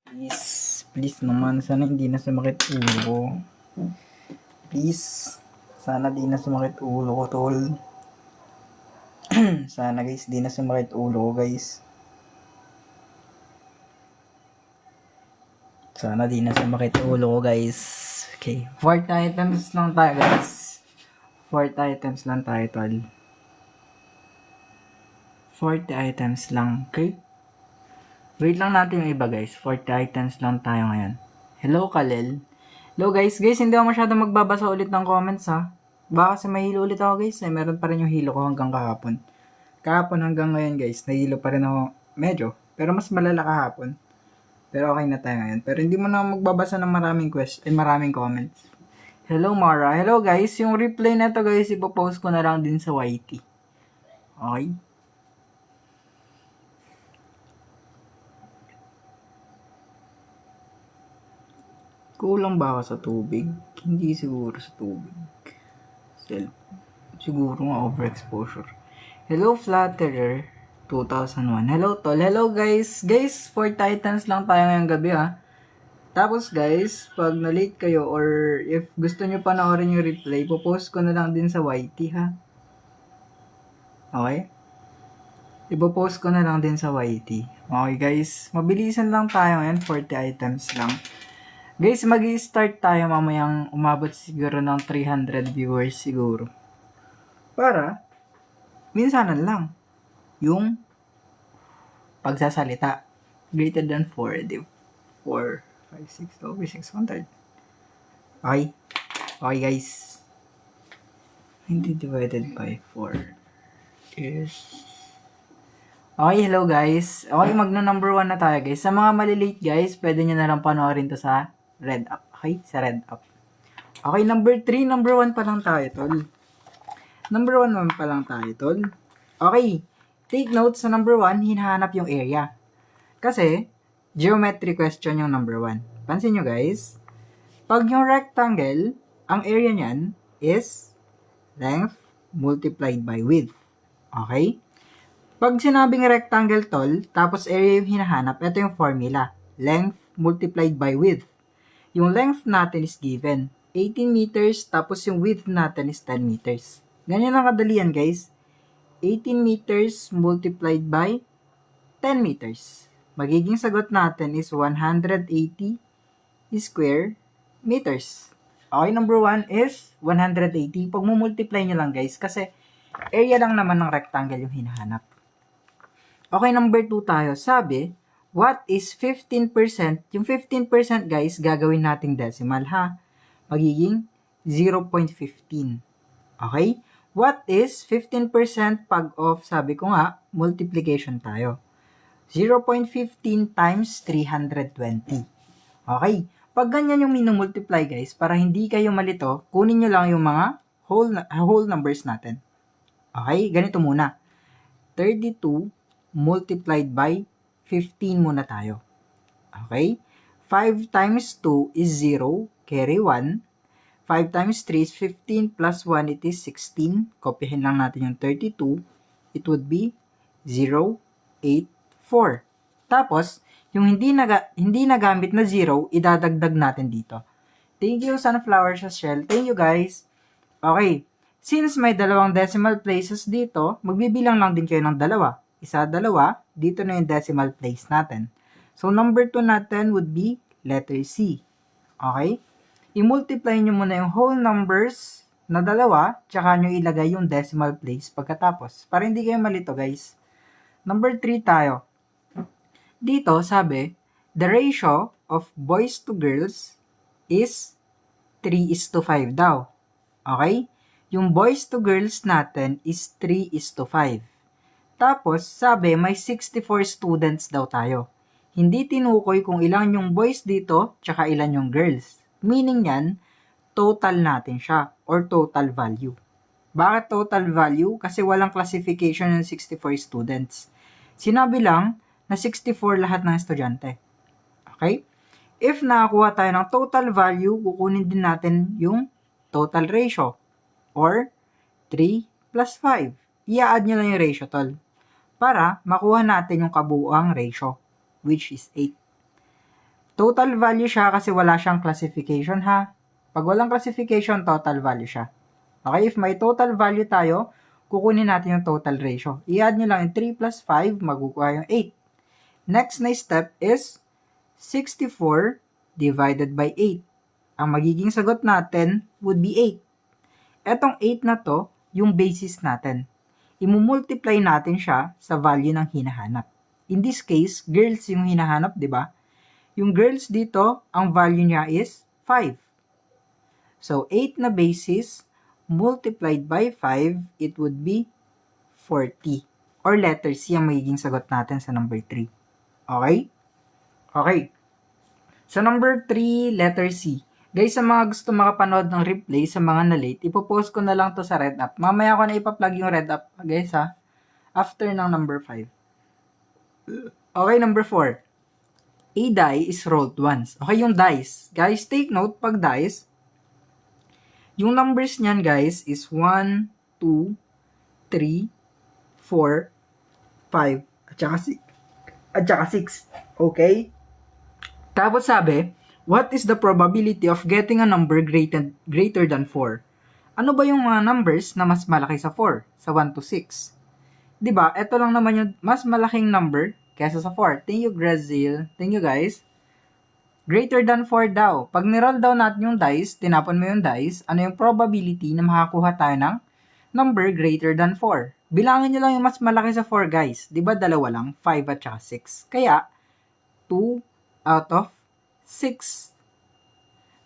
Please naman, sana hindi na sumakit ulo ko. Please, sana di na sumakit ulo ko, tol. Sana guys, di na sumakit ulo ko, guys. Sana di na sumakit ulo ko, guys. Okay, 4 items lang tayo, guys. 4 items lang tayo, tol. 40 items lang, okay? Wait lang natin yung iba, guys. 40 items lang tayo ngayon. Hello, Kalel. Hello, guys. Guys, hindi ako masyado magbabasa ulit ng comments, ha? Baka kasi mahilo ulit ako, guys. Meron pa rin yung hilo ko hanggang kahapon. Kahapon hanggang ngayon, guys. Nahilo pa rin ako medyo. Pero mas malala kahapon. Pero okay na tayo ngayon. Pero hindi mo na magbabasa ng maraming comments. Hello, Mara. Hello, guys. Yung replay na to, guys, ipopost ko na lang din sa YT. Okay? Kulang ba ako sa tubig? Hindi siguro sa tubig. Siguro nga overexposure. Hello, Flatterer 2001. Hello, tol. Hello, guys. Guys, 4 titans lang tayo ngayong gabi, ha. Tapos, guys, pag na-late kayo or if gusto nyo panoorin yung replay, popost ko na lang din sa YT, ha. Okay? Ipopost ko na lang din sa YT. Okay, guys. Mabilisan lang tayo ngayon. 40 items lang. Guys, mag-i-start tayo mamayang umabot siguro ng 300 viewers siguro. Para, minsanan lang, yung pagsasalita. Greater than 4, di 4, 5, 6, over 6, 1/3. Okay? Okay, guys. 90 divided by 4 is... Okay, hello guys. Okay, magno-number 1 na tayo, guys. Sa mga malilate, guys, pwede nyo na lang panoorin to sa Red Up. Okay? Sa Red Up. Okay, number 3. Number 1 pa lang tayo, tol. Number 1 pa lang tayo, tol. Okay. Take note sa number 1, hinahanap yung area. Kasi, geometry question yung number 1. Pansin nyo, guys. Pag yung rectangle, ang area niyan is length multiplied by width. Okay? Pag sinabing rectangle, tol, tapos area yung hinahanap, ito yung formula. Length multiplied by width. Yung length natin is given, 18 meters, tapos yung width natin is 10 meters. Ganyan ang kadali yan, guys. 18 meters multiplied by 10 meters. Magiging sagot natin is 180 square meters. Okay, number 1 is 180. Pag mo-multiply nyo lang, guys, kasi area lang naman ng rectangle yung hinahanap. Okay, number 2 tayo. Sabi, what is 15%? Yung 15%, guys, gagawin nating decimal, ha? Magiging 0.15. Okay? What is 15% pag off? Sabi ko nga, multiplication tayo. 0.15 times 320. Okay? Pag ganyan yung minumultiply, guys, para hindi kayo malito, kunin nyo lang yung mga whole numbers natin. Okay? Ganito muna. 32 multiplied by 15 muna tayo. Okay? 5 times 2 is 0, carry 1. 5 times 3 is 15 plus 1, it is 16. Kopyahin lang natin yung 32. It would be 0, 8, 4. Tapos, yung hindi nagamit na 0, idadagdag natin dito. Thank you, Sunflower Shell. Thank you, guys. Okay. Since may dalawang decimal places dito, magbibilang lang din kayo ng dalawa. Isa, dalawa, dito na yung decimal place natin. So, number 2 natin would be letter C. Okay? I-multiply nyo muna yung whole numbers na dalawa, tsaka nyo ilagay yung decimal place pagkatapos. Para hindi kayo malito, guys. Number 3 tayo. Dito, sabi, the ratio of boys to girls is 3:5 daw. Okay? Yung boys to girls natin is 3:5. Tapos, sabi, may 64 students daw tayo. Hindi tinukoy kung ilan yung boys dito, tsaka ilan yung girls. Meaning yan, total natin siya, or total value. Bakit total value? Kasi walang classification ng 64 students. Sinabi lang na 64 lahat ng estudyante. Okay? If nakakuha tayo ng total value, kukunin din natin yung total ratio, or 3 plus 5. I-add nyo lang yung ratio, tol, para makuha natin yung kabuuang ratio, which is 8. Total value siya kasi wala siyang classification ha. Pag walang classification, total value siya. Okay, if may total value tayo, kukunin natin yung total ratio. I-add nyo lang yung 3 plus 5, magukuha yung 8. Next na step is 64 divided by 8. Ang magiging sagot natin would be 8. Etong 8 na to, yung basis natin. Imumultiply natin siya sa value ng hinahanap. In this case, girls yung hinahanap, di ba? Yung girls dito, ang value niya is 5. So, 8 na basis multiplied by 5, it would be 40. Or letter C ang magiging sagot natin sa number 3. Okay? Okay. So, number 3, letter C. Guys, sa mga gusto makapanood ng replay sa mga na-late, ipopost ko na lang to sa red app. Mamaya ko na ipa-plug yung red app, guys ha. After ng number 5. Okay, number 4. A die is rolled once. Okay, yung dice. Guys, take note, pag dice, yung numbers niyan, guys, is 1, 2, 3, 4, 5, at saka 6. Okay? Tapos sabi, what is the probability of getting a number greater than 4? Ano ba yung mga numbers na mas malaki sa 4? Sa 1 to 6? Diba? Ito lang naman yung mas malaking number kesa sa 4. Thank you, Grazil. Thank you, guys. Greater than 4 daw. Pag niroll daw natin yung dice, tinapon mo yung dice, ano yung probability na makakuha tayo ng number greater than 4? Bilangin nyo lang yung mas malaki sa 4, guys. Diba dalawa lang? 5 at saka 6. Kaya, 2 out of 6.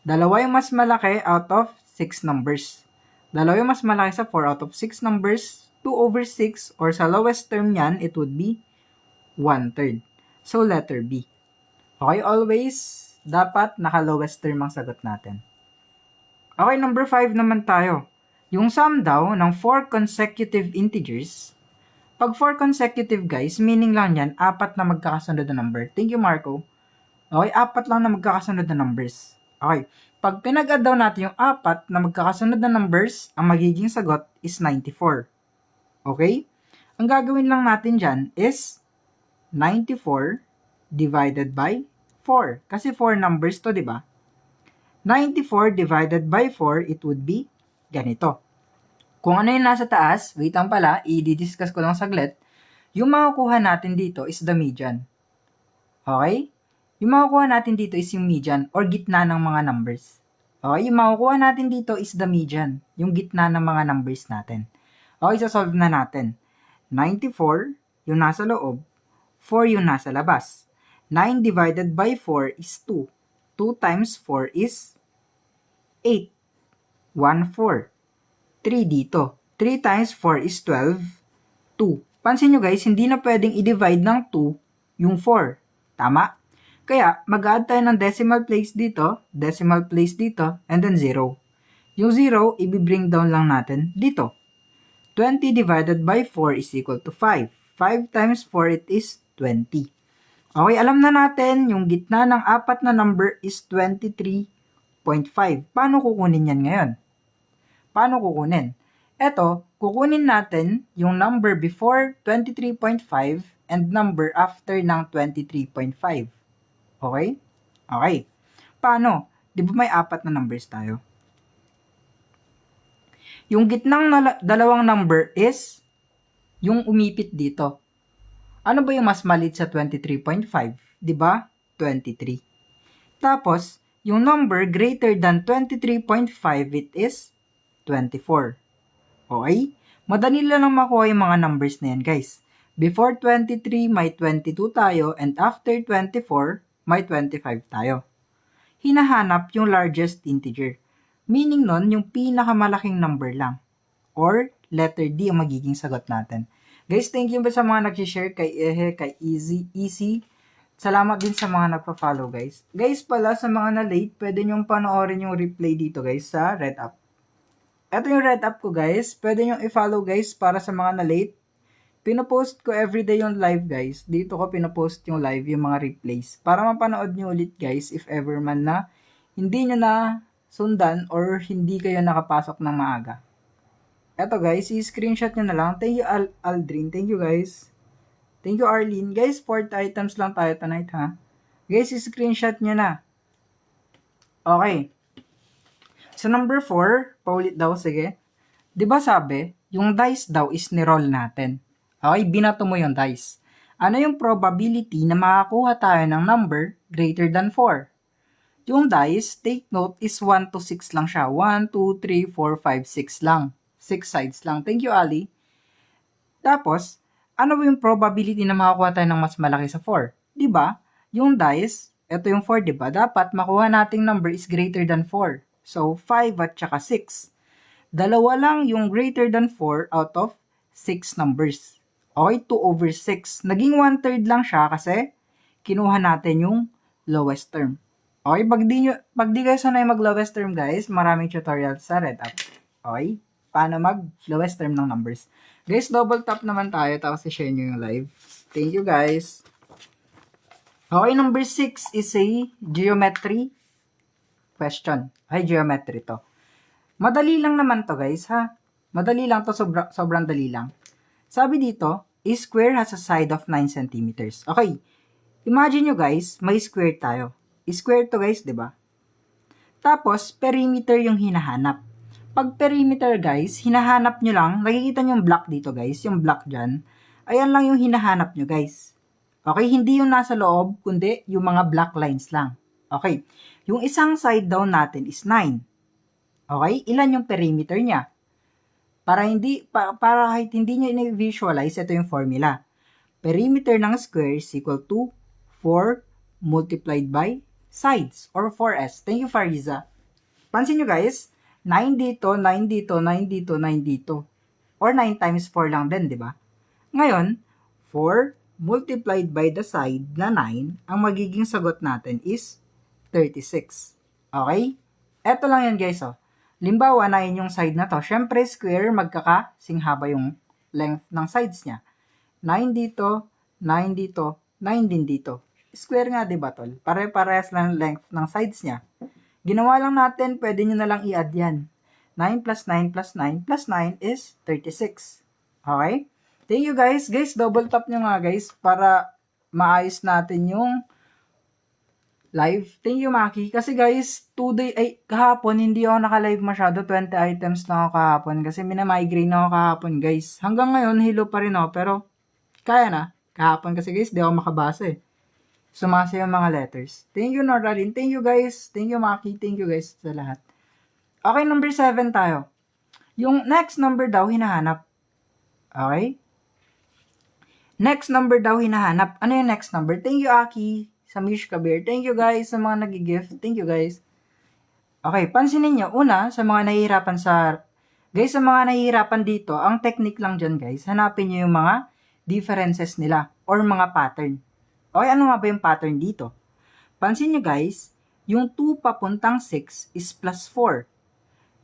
Dalawa yung mas malaki out of 6 numbers. Dalawa yung mas malaki sa 4 out of 6 numbers. 2 over 6, or sa lowest term yan, it would be 1/3. So, letter B. Okay, always, dapat naka-lowest term ang sagot natin. Okay, number 5 naman tayo. Yung sum daw ng 4 consecutive integers. Pag 4 consecutive, guys, meaning lang yan, 4 na magkakasunod na number. Thank you, Marco. Okay, 4 lang na magkakasunod na numbers. Okay, pag pinag-add daw natin yung 4 na magkakasunod na numbers, ang magiging sagot is 94. Okay? Ang gagawin lang natin dyan is 94 divided by 4. Kasi 4 numbers to, di ba? 94 divided by 4, it would be ganito. Kung ano yung nasa taas, wait lang pala, i-discuss ko lang saglit. Yung makukuha natin dito is the median. Okay? Yung makukuha natin dito is yung median or gitna ng mga numbers. Okay? Yung makukuha natin dito is the median, yung gitna ng mga numbers natin. Okay, sasolve na natin. 94, yung nasa loob, 4 yung nasa labas. 9 divided by 4 is 2. 2 times 4 is 8. 1, 4. 3 dito. 3 times 4 is 12. 2. Pansin nyo guys, hindi na pwedeng i-divide ng 2 yung 4. Tama? Kaya, mag-add tayo ng decimal place dito, and then 0. Yung 0, i-bring down lang natin dito. 20 divided by 4 is equal to 5. 5 times 4, it is 20. Okay, alam na natin, yung gitna ng 4 na number is 23.5. Paano kukunin yan ngayon? Paano kukunin? Eto, kukunin natin yung number before 23.5 and number after ng 23.5. Okay? Okay. Paano? Di ba may 4 na numbers tayo? Yung gitnang dalawang number is yung umipit dito. Ano ba yung mas maliit sa 23.5? Di ba? 23. Tapos, yung number greater than 23.5, it is 24. Okay? Madali lang makuha yung mga numbers na yan, guys. Before 23, may 22 tayo, and after 24, may 25 tayo. Hinahanap yung largest integer. Meaning nun, yung pinakamalaking number lang. Or, letter D ang magiging sagot natin. Guys, thank you sa mga nag-share kay Ehe, kay Easy. Salamat din sa mga nagpa-follow, guys. Guys, pala sa mga na-late, pwede nyong panoorin yung replay dito, guys, sa Red App. Ito yung Red App ko, guys. Pwede nyong i-follow, guys, para sa mga na-late. Pinopost ko everyday yung live, guys. Dito ko pinopost yung live, yung mga replays. Para mapanood nyo ulit, guys, if ever man na hindi nyo na sundan or hindi kayo nakapasok ng maaga. Eto guys, i-screenshot nyo na lang. Thank you Aldrin, thank you guys. Thank you Arlene. Guys, 4 items lang tayo tonight ha. Guys, screenshot nyo na. Okay. Sa number 4, paulit daw, sige. Di ba sabi, yung dice daw is ni-roll natin. Okay, binato mo yung dice. Ano yung probability na makakuha tayo ng number greater than 4? Yung dice, take note, is 1 to 6 lang siya. 1, 2, 3, 4, 5, 6 lang. 6 sides lang. Thank you, Ali. Tapos, ano yung probability na makakuha tayo ng mas malaki sa 4? Diba? Yung dice, ito yung 4, diba? Dapat makuha nating number is greater than 4. So, 5 at saka 6. Dalawa lang yung greater than 4 out of 6 numbers. Okay, 2 over 6. Naging 1/3 lang siya kasi kinuha natin yung lowest term. Okay, pag di kayo sanay mag lowest term guys, maraming tutorials sa Red App. Okay, paano mag lowest term ng numbers. Guys, double tap naman tayo tapos i-share nyo yung live. Thank you guys. Okay, number 6 is a geometry question. Ay, geometry to. Madali lang naman to guys ha. Madali lang to, sobrang dali lang. Sabi dito, a square has a side of 9 centimeters. Okay, imagine nyo guys, may square tayo. Square to guys, di ba? Tapos, perimeter yung hinahanap. Pag perimeter guys, hinahanap nyo lang, nakikita nyo yung block dito guys, yung block dyan. Ayan lang yung hinahanap nyo guys. Okay, hindi yung nasa loob, kundi yung mga black lines lang. Okay, yung isang side daw natin is 9. Okay, ilan yung perimeter niya? Para kahit hindi nyo i-visualize, ito yung formula. Perimeter ng square is equal to 4 multiplied by sides or 4s. Thank you, Fariza. Pansin nyo guys, 9 dito, 9 dito, 9 dito, 9 dito. Or 9 times 4 lang din, di ba? Ngayon, 4 multiplied by the side na 9, ang magiging sagot natin is 36. Okay? Eto lang yan guys, oh. Limbawa, 9 yung side na to. Syempre, square, magkakasing haba yung length ng sides niya. 9 dito, 9 dito, 9 din dito. Square nga, diba, tol? Pare-parehas lang length ng sides niya. Ginawa lang natin, pwede nyo na lang i-add yan. 9 plus 9 plus 9 plus 9 is 36. Okay? Thank you guys. Guys, double tap nyo nga guys para maayos natin yung live. Thank you, Maki. Kasi guys, kahapon, hindi ako naka-live masyado. 20 items lang ako kahapon. Kasi minamigraine ako kahapon, guys. Hanggang ngayon, hilo pa rin ako. Pero, kaya na. Kahapon kasi guys, di ako makabasa eh. Sumasa yung mga letters. Thank you, Noraline. Thank you, guys. Thank you, Maki. Thank you, guys, sa lahat. Okay, number 7 tayo. Yung next number daw, hinahanap. Okay? Next number daw, hinahanap. Ano yung next number? Thank you, Aki. Samish Kabir. Thank you, guys, sa mga nag-gift. Thank you, guys. Okay, pansinin nyo. Una, sa mga nahihirapan Guys, sa mga nahihirapan dito, ang technique lang dyan, guys, hanapin nyo yung mga differences nila or mga pattern. Okay, ano nga ba yung pattern dito? Pansin nyo guys, yung 2 papuntang 6 is plus 4.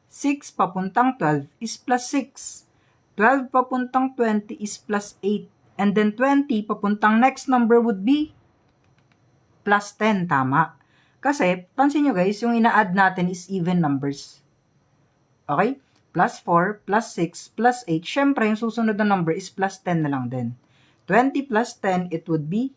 6 papuntang 12 is plus 6. 12 papuntang 20 is plus 8. And then 20 papuntang next number would be plus 10, tama. Kasi, pansin nyo guys, yung ina-add natin is even numbers. Okay? Plus 4, plus 6, plus 8. Syempre, yung susunod na number is plus 10 na lang din. 20 plus 10, it would be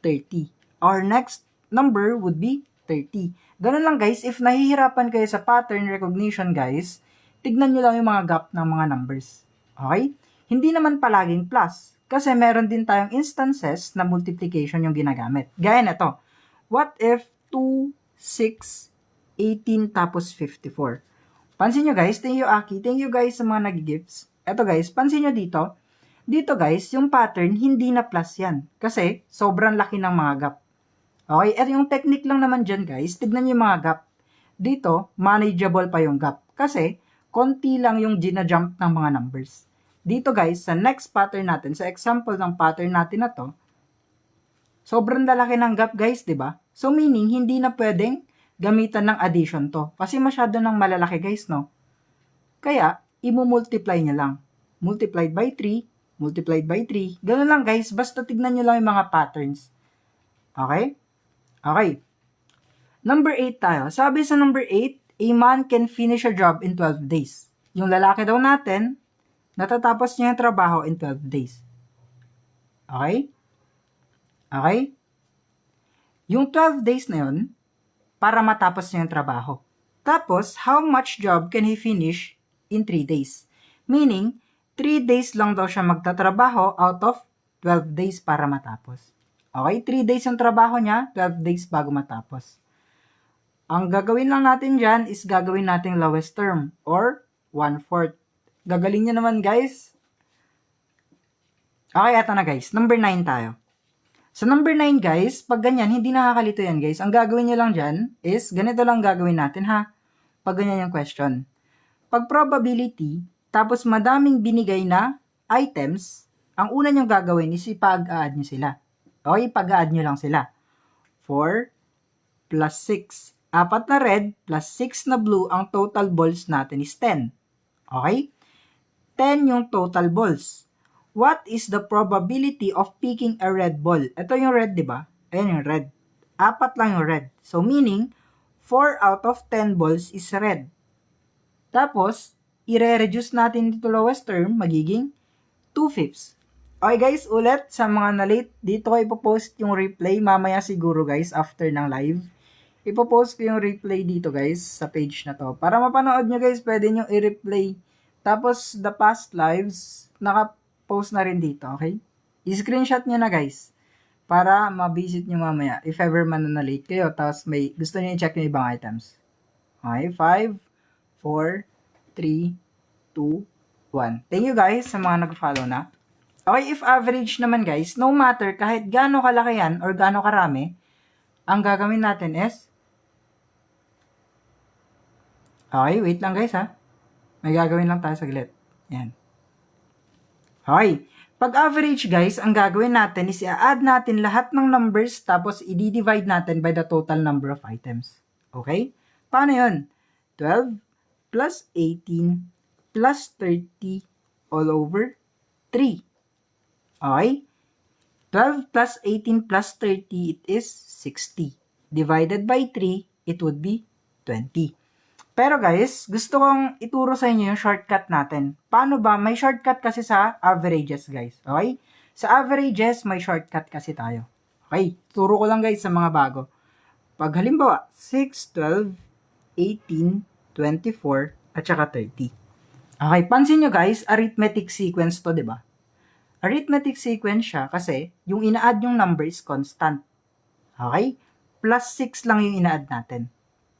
30. Our next number would be 30. Ganun lang guys, if nahihirapan kayo sa pattern recognition guys, tignan nyo lang yung mga gap ng mga numbers. Okay? Hindi naman palaging plus. Kasi meron din tayong instances na multiplication yung ginagamit. Gaya na to. What if 2, 6, 18 tapos 54? Pansin nyo guys, thank you Aki, thank you guys sa mga nag-gifts. Eto guys, pansin nyo dito. Dito guys, yung pattern, hindi na plus yan. Kasi, sobrang laki ng mga gap. Okay, at yung technique lang naman dyan guys, tignan nyo yung mga gap. Dito, manageable pa yung gap. Kasi, konti lang yung gina-jump ng mga numbers. Dito guys, sa next pattern natin, sa example ng pattern natin na to, sobrang lalaki ng gap guys, di ba? So meaning, hindi na pwedeng gamitan ng addition to. Kasi masyado nang malalaki guys, no? Kaya, i-multiply nyo lang. Multiplied by 3, multiplied by 3. Ganun lang guys, basta tignan nyo lang yung mga patterns. Okay? Okay. Number 8 tayo. Sabi sa number 8, a man can finish a job in 12 days. Yung lalaki daw natin, natatapos niya yung trabaho in 12 days. Okay? Okay? Yung 12 days na yun, para matapos niya yung trabaho. Tapos, how much job can he finish in 3 days? Meaning, 3 days lang daw siya magtatrabaho out of 12 days para matapos. Okay? 3 days yung trabaho niya, 12 days bago matapos. Ang gagawin lang natin dyan is gagawin natin lowest term or 1/4. Gagaling nyo naman guys. Okay, eto na guys. Number 9 tayo. Sa number 9 guys, pag ganyan, hindi nakakalito yan guys. Ang gagawin nyo lang dyan is, ganito lang gagawin natin ha. Pag ganyan yung question. Pag probability, tapos madaming binigay na items, ang una nyong gagawin is ipag-add nyo sila. Okay, ipag-add nyo lang sila. 4 plus 6. 4 na red plus 6 na blue, ang total balls natin is 10. Okay? 10 yung total balls. What is the probability of picking a red ball? Ito yung red, di ba? Ayan yung red. 4 lang yung red. So, meaning, 4 out of 10 balls is red. Tapos, i-reduce natin dito lowest term, magiging 2/5. Okay guys, ulit sa mga na-late, dito ko ipopost yung replay mamaya siguro guys, after ng live. Ipopost ko yung replay dito guys, sa page na to. Para mapanood nyo guys, pwede nyo i-replay. Tapos, the past lives, naka-post na rin dito, okay? I-screenshot nyo na guys, para ma-visit nyo mamaya, if ever man na-late kayo, tapos may gusto nyo i-check yung ibang items. Okay, 5, 4, 3, 2, 1. Thank you guys sa mga nag-follow na. Okay, if average naman guys, no matter kahit gaano kalaki yan or gaano karami, ang gagawin natin is, okay, wait lang guys ha. May gagawin lang tayo saglit. Yan. Okay. Pag average guys, ang gagawin natin is i-add natin lahat ng numbers tapos i-divide natin by the total number of items. Okay? Paano yun? 12 plus 18 plus 30 all over 3. Okay? 12 plus 18 plus 30, it is 60. Divided by 3, it would be 20. Pero guys, gusto kong ituro sa inyo yung shortcut natin. Paano ba? May shortcut kasi sa averages guys. Okay? Sa averages, may shortcut kasi tayo. Okay? Turo ko lang guys sa mga bago. Pag halimbawa, 6, 12, 18, 24, at saka 30. Okay, pansin nyo guys, arithmetic sequence to, di ba? Arithmetic sequence siya kasi yung ina-add yung number is constant. Okay? Plus 6 lang yung ina-add natin.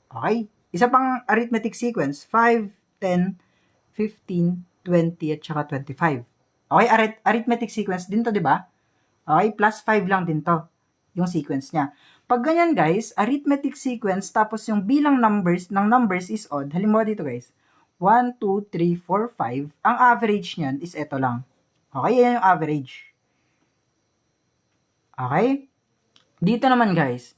Okay? Isa pang arithmetic sequence, 5, 10, 15, 20, at saka 25. Okay? Arithmetic sequence din to, di ba? Okay? Plus 5 lang din to, yung sequence niya. Pag ganyan guys, arithmetic sequence, tapos yung bilang ng numbers is odd. Halimbawa dito guys, 1, 2, 3, 4, 5. Ang average niyan is ito lang. Okay, yan yung average. Okay? Dito naman guys,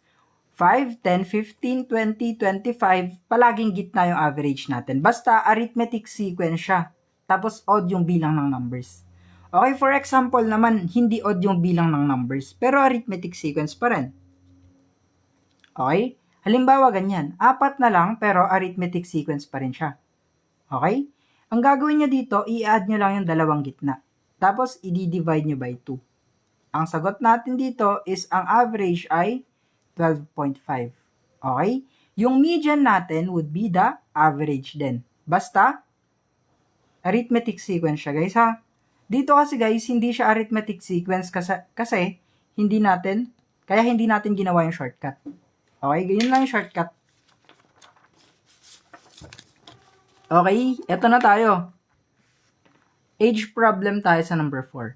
5, 10, 15, 20, 25, palaging gitna yung average natin. Basta arithmetic sequence siya. Tapos odd yung bilang ng numbers. Okay, for example naman, hindi odd yung bilang ng numbers, pero arithmetic sequence pa rin. Okay? Halimbawa ganyan, 4 na lang pero arithmetic sequence pa rin siya. Okay? Ang gagawin nyo dito, i-add nyo lang yung dalawang gitna. Tapos, i-divide nyo by 2. Ang sagot natin dito is ang average ay 12.5. Okay? Yung median natin would be the average din. Basta, arithmetic sequence siya guys ha. Dito kasi guys, hindi siya arithmetic sequence kasi hindi natin ginawa yung shortcut. Okay? Ganyan lang yung shortcut. Okay? Eto na tayo. Age problem tayo sa number 4.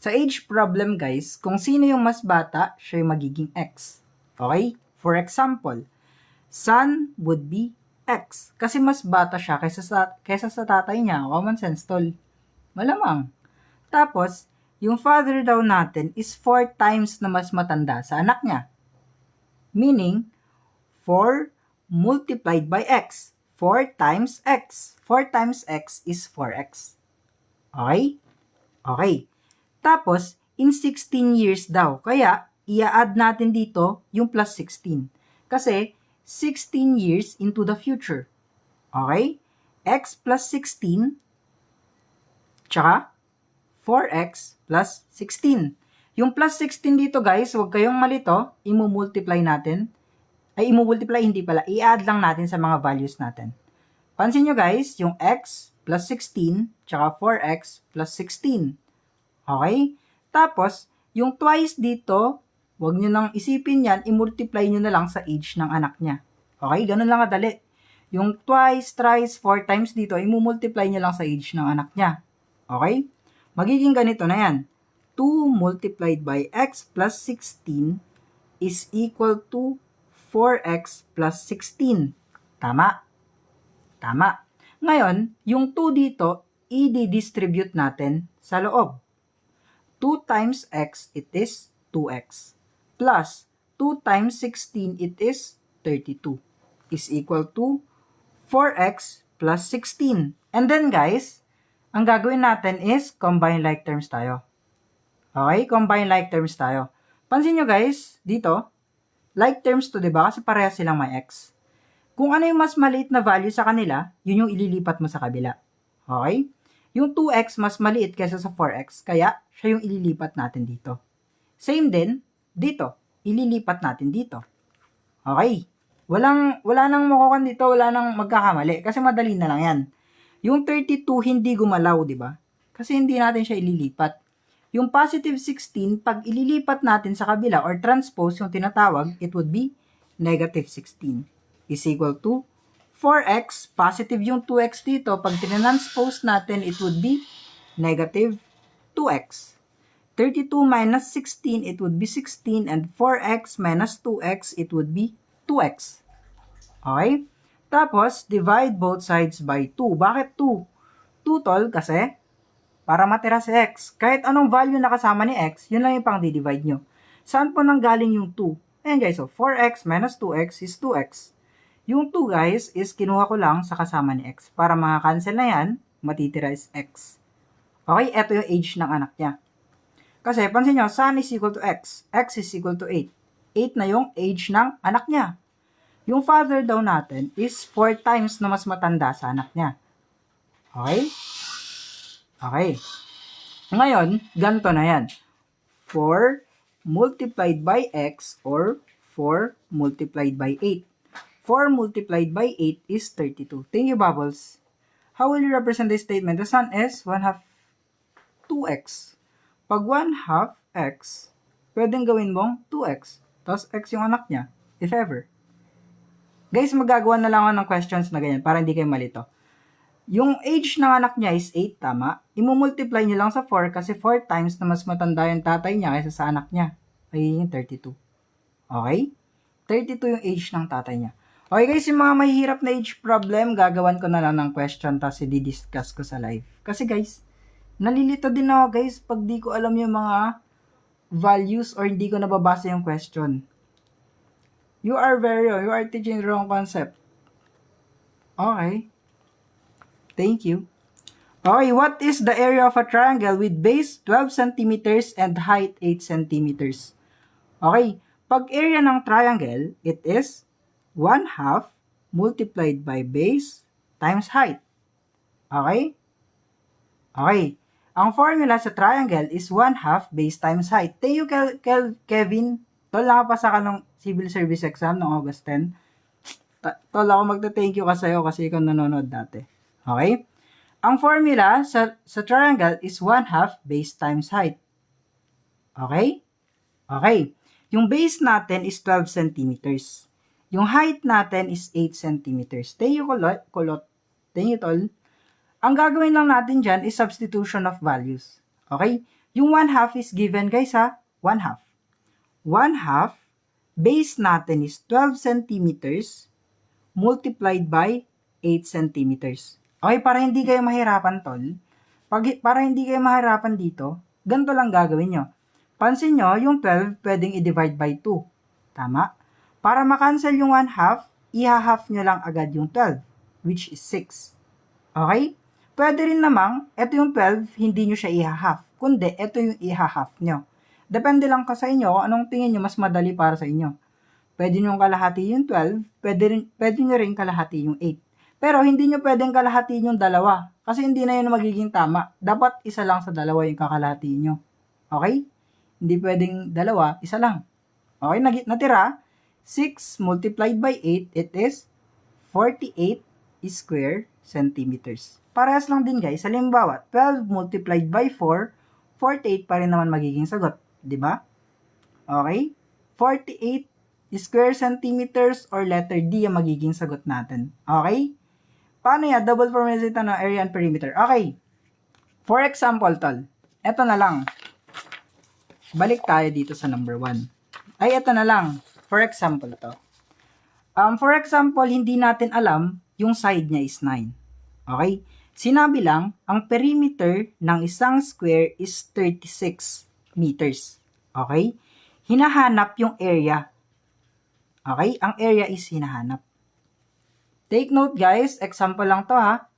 Sa age problem guys, kung sino yung mas bata, siya yung magiging X. Okay? For example, son would be X. Kasi mas bata siya kaysa sa tatay niya. Common sense tol. Malamang. Tapos, yung father daw natin is 4 times na mas matanda sa anak niya. Meaning, 4 multiplied by X. 4 times X. 4 times X is 4X. Okay? Okay. Tapos, in 16 years daw. Kaya, i-add natin dito yung plus 16. Kasi, 16 years into the future. Okay? X plus 16, tsaka 4X plus 16. Yung plus 16 dito guys, huwag kayong malito, i-multiply natin. Ay, i-multiply, hindi pala. I-add lang natin sa mga values natin. Pansin nyo guys, yung x plus 16, tsaka 4x plus 16. Okay? Tapos, yung twice dito, huwag nyo nang isipin yan, i-multiply nyo na lang sa age ng anak niya. Okay? Ganun lang kadali. Yung twice, thrice, 4 times dito, i-multiply nyo lang sa age ng anak niya. Okay? Magiging ganito na yan. 2 multiplied by x plus 16 is equal to 4x plus 16. Tama? Tama. Ngayon, yung 2 dito, i-distribute natin sa loob. 2 times x, it is 2x. Plus, 2 times 16, it is 32. Is equal to 4x plus 16. And then guys, ang gagawin natin is combine like terms tayo. Okay? Combine like terms tayo. Pansin nyo guys, dito, like terms to, diba? Kasi parehas silang may x. Kung ano yung mas maliit na value sa kanila, yun yung ililipat mo sa kabila. Okay? Yung 2x mas maliit kaysa sa 4x, kaya siya yung ililipat natin dito. Same din, dito. Ililipat natin dito. Okay? Wala nang makukuha dito, wala nang magkakamali. Kasi madali na lang yan. Yung 32 hindi gumalaw, di ba? Kasi hindi natin siya ililipat. Yung positive 16, pag ililipat natin sa kabila or transpose yung tinatawag, it would be negative 16 is equal to 4x, positive yung 2x dito, pag tinranspose natin, it would be negative 2x. 32 minus 16, it would be 16, and 4x minus 2x, it would be 2x. Okay? Tapos, divide both sides by 2. Bakit 2? 2 tol, kasi para matira si x. Kahit anong value na kasama ni x, yun lang yung pang di-divide nyo. Saan po nanggaling yung 2? Ayan guys, so 4x minus 2x is 2x. Yung 2 guys is kinuha ko lang sa kasama ni x. Para maka-cancel na yan, matitira is x. Okay, eto yung age ng anak niya. Kasi pansin nyo, son is equal to x. X is equal to 8. 8 na yung age ng anak niya. Yung father daw natin is 4 times na mas matanda sa anak niya. Okay? Okay. Ngayon, ganito na yan. 4 multiplied by x or 4 multiplied by 8. 4 multiplied by 8 is 32. Thank you, Bubbles. How will you represent this statement? The son is 1/2 2x. Pag 1/2 x, pwedeng gawin mong 2x. Tapos x yung anak niya, if ever. Guys, magagawa na lang ako ng questions na ganyan para hindi kayo malito. Yung age ng anak niya is 8, tama? Imumultiply niyo lang sa 4 kasi 4 times na mas matanda yung tatay niya kaysa sa anak niya. Ay, yung 32. Okay? 32 yung age ng tatay niya. Okay guys, yung mga mahihirap na age problem, gagawan ko na lang ng question tapos i-discuss ko sa live. Kasi guys, nalilito din ako guys pag di ko alam yung mga values or hindi ko nababasa yung question. You are teaching the wrong concept. Okay. Thank you. Okay, what is the area of a triangle with base 12 centimeters and height 8 centimeters? Okay, pag area ng triangle, it is 1/2 multiplied by base times height. Okay? Okay. Ang formula sa triangle is 1/2 base times height. Thank you, Kevin. Tol, nakapasa ka ng civil service exam noong August 10. Tol, ako magta-thank you ka sa'yo kasi ikaw nanonood dati. Okay? Ang formula sa triangle is 1/2 base times height. Okay? Okay. Yung base natin is 12 centimeters. Yung height natin is 8 centimeters. Thank you, Kulot. Thank you, Tol. Ang gagawin lang natin dyan is substitution of values. Okay? Yung 1/2 is given, guys, ha? 1/2. 1/2 base natin is 12 centimeters multiplied by 8 centimeters. Okay, para hindi kayo mahirapan, tol. Para hindi kayo mahirapan dito, ganito lang gagawin nyo. Pansin nyo, yung 12 pwedeng i-divide by 2. Tama? Para makancel yung 1/2, i-half nyo lang agad yung 12, which is 6. Okay? Pwede rin namang, ito yung 12, hindi nyo siya i-half. Kundi, ito yung i-half nyo. Depende lang ka sa inyo, anong tingin nyo mas madali para sa inyo. Pwede nyo kalahati yung 12, pwede nyo rin kalahati yung 8. Pero hindi nyo pwedeng kalahatiin yung dalawa. Kasi hindi na yun magiging tama. Dapat isa lang sa dalawa yung kakalahatiin nyo. Okay? Hindi pwedeng dalawa, isa lang. Okay, natira, 6 multiplied by 8, it is 48 square centimeters. Parehas lang din guys. Halimbawa, 12 multiplied by 4, 48 pa rin naman magiging sagot. Diba? Okay? 48 square centimeters or letter D ang magiging sagot natin. Okay? Paano yan? Double formula ito ng area and perimeter. Okay. For example, tol. Ito na lang. Balik tayo dito sa number 1. Ay, ito na lang. For example, to. For example, hindi natin alam yung side niya is 9. Okay? Sinabi lang, ang perimeter ng isang square is 36 meters. Okay? Hinahanap yung area. Okay? Ang area is hinahanap. Take note guys, example lang to ha.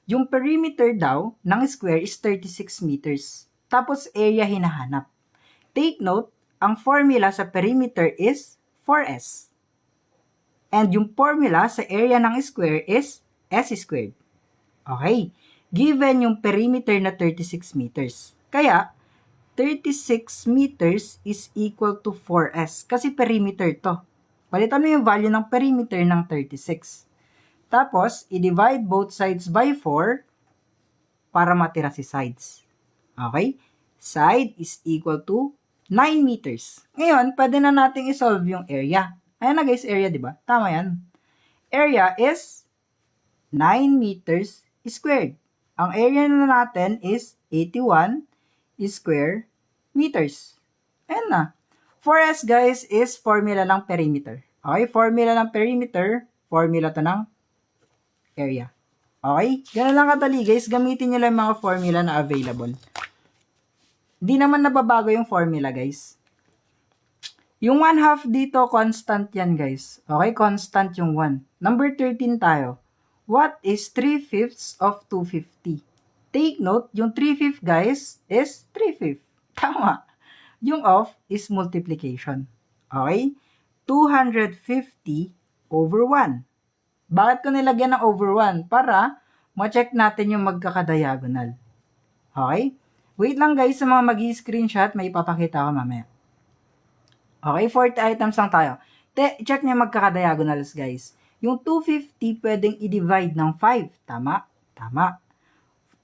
Yung perimeter daw ng square is 36 meters. Tapos area hinahanap. Take note, ang formula sa perimeter is 4s. And yung formula sa area ng square is s squared. Okay. Given yung perimeter na 36 meters. Kaya, 36 meters is equal to 4s. Kasi perimeter to. Palitan mo yung value ng perimeter ng 36. Tapos, i-divide both sides by 4 para matira si sides. Okay? Side is equal to 9 meters. Ngayon, pwede na nating isolve yung area. Ayan na guys, area, di ba? Tama yan. Area is 9 meters squared. Ang area na natin is 81 square meters. Ayan na. 4s guys is formula ng perimeter. Okay? Formula ng perimeter, formula to ng area. Okay? Ganun lang kadali guys. Gamitin nyo lang mga formula na available. Di naman nababago yung formula guys. Yung 1/2 dito, constant yan guys. Okay, constant yung 1. Number 13 tayo. What is 3/5 of 250? Take note, yung 3/5 guys is 3/5. Tama. Yung of is multiplication. Okay? 250 over 1. Bakit ko nilagyan ng over 1? Para ma-check natin yung magkakadiagonal. Okay? Wait lang guys, sa mga mag-i-screenshot, may ipapakita ko mamaya. Okay, 40 items lang tayo. Check niyo magkakadiagonals, guys. Yung 250, pwedeng i-divide ng 5. Tama? Tama.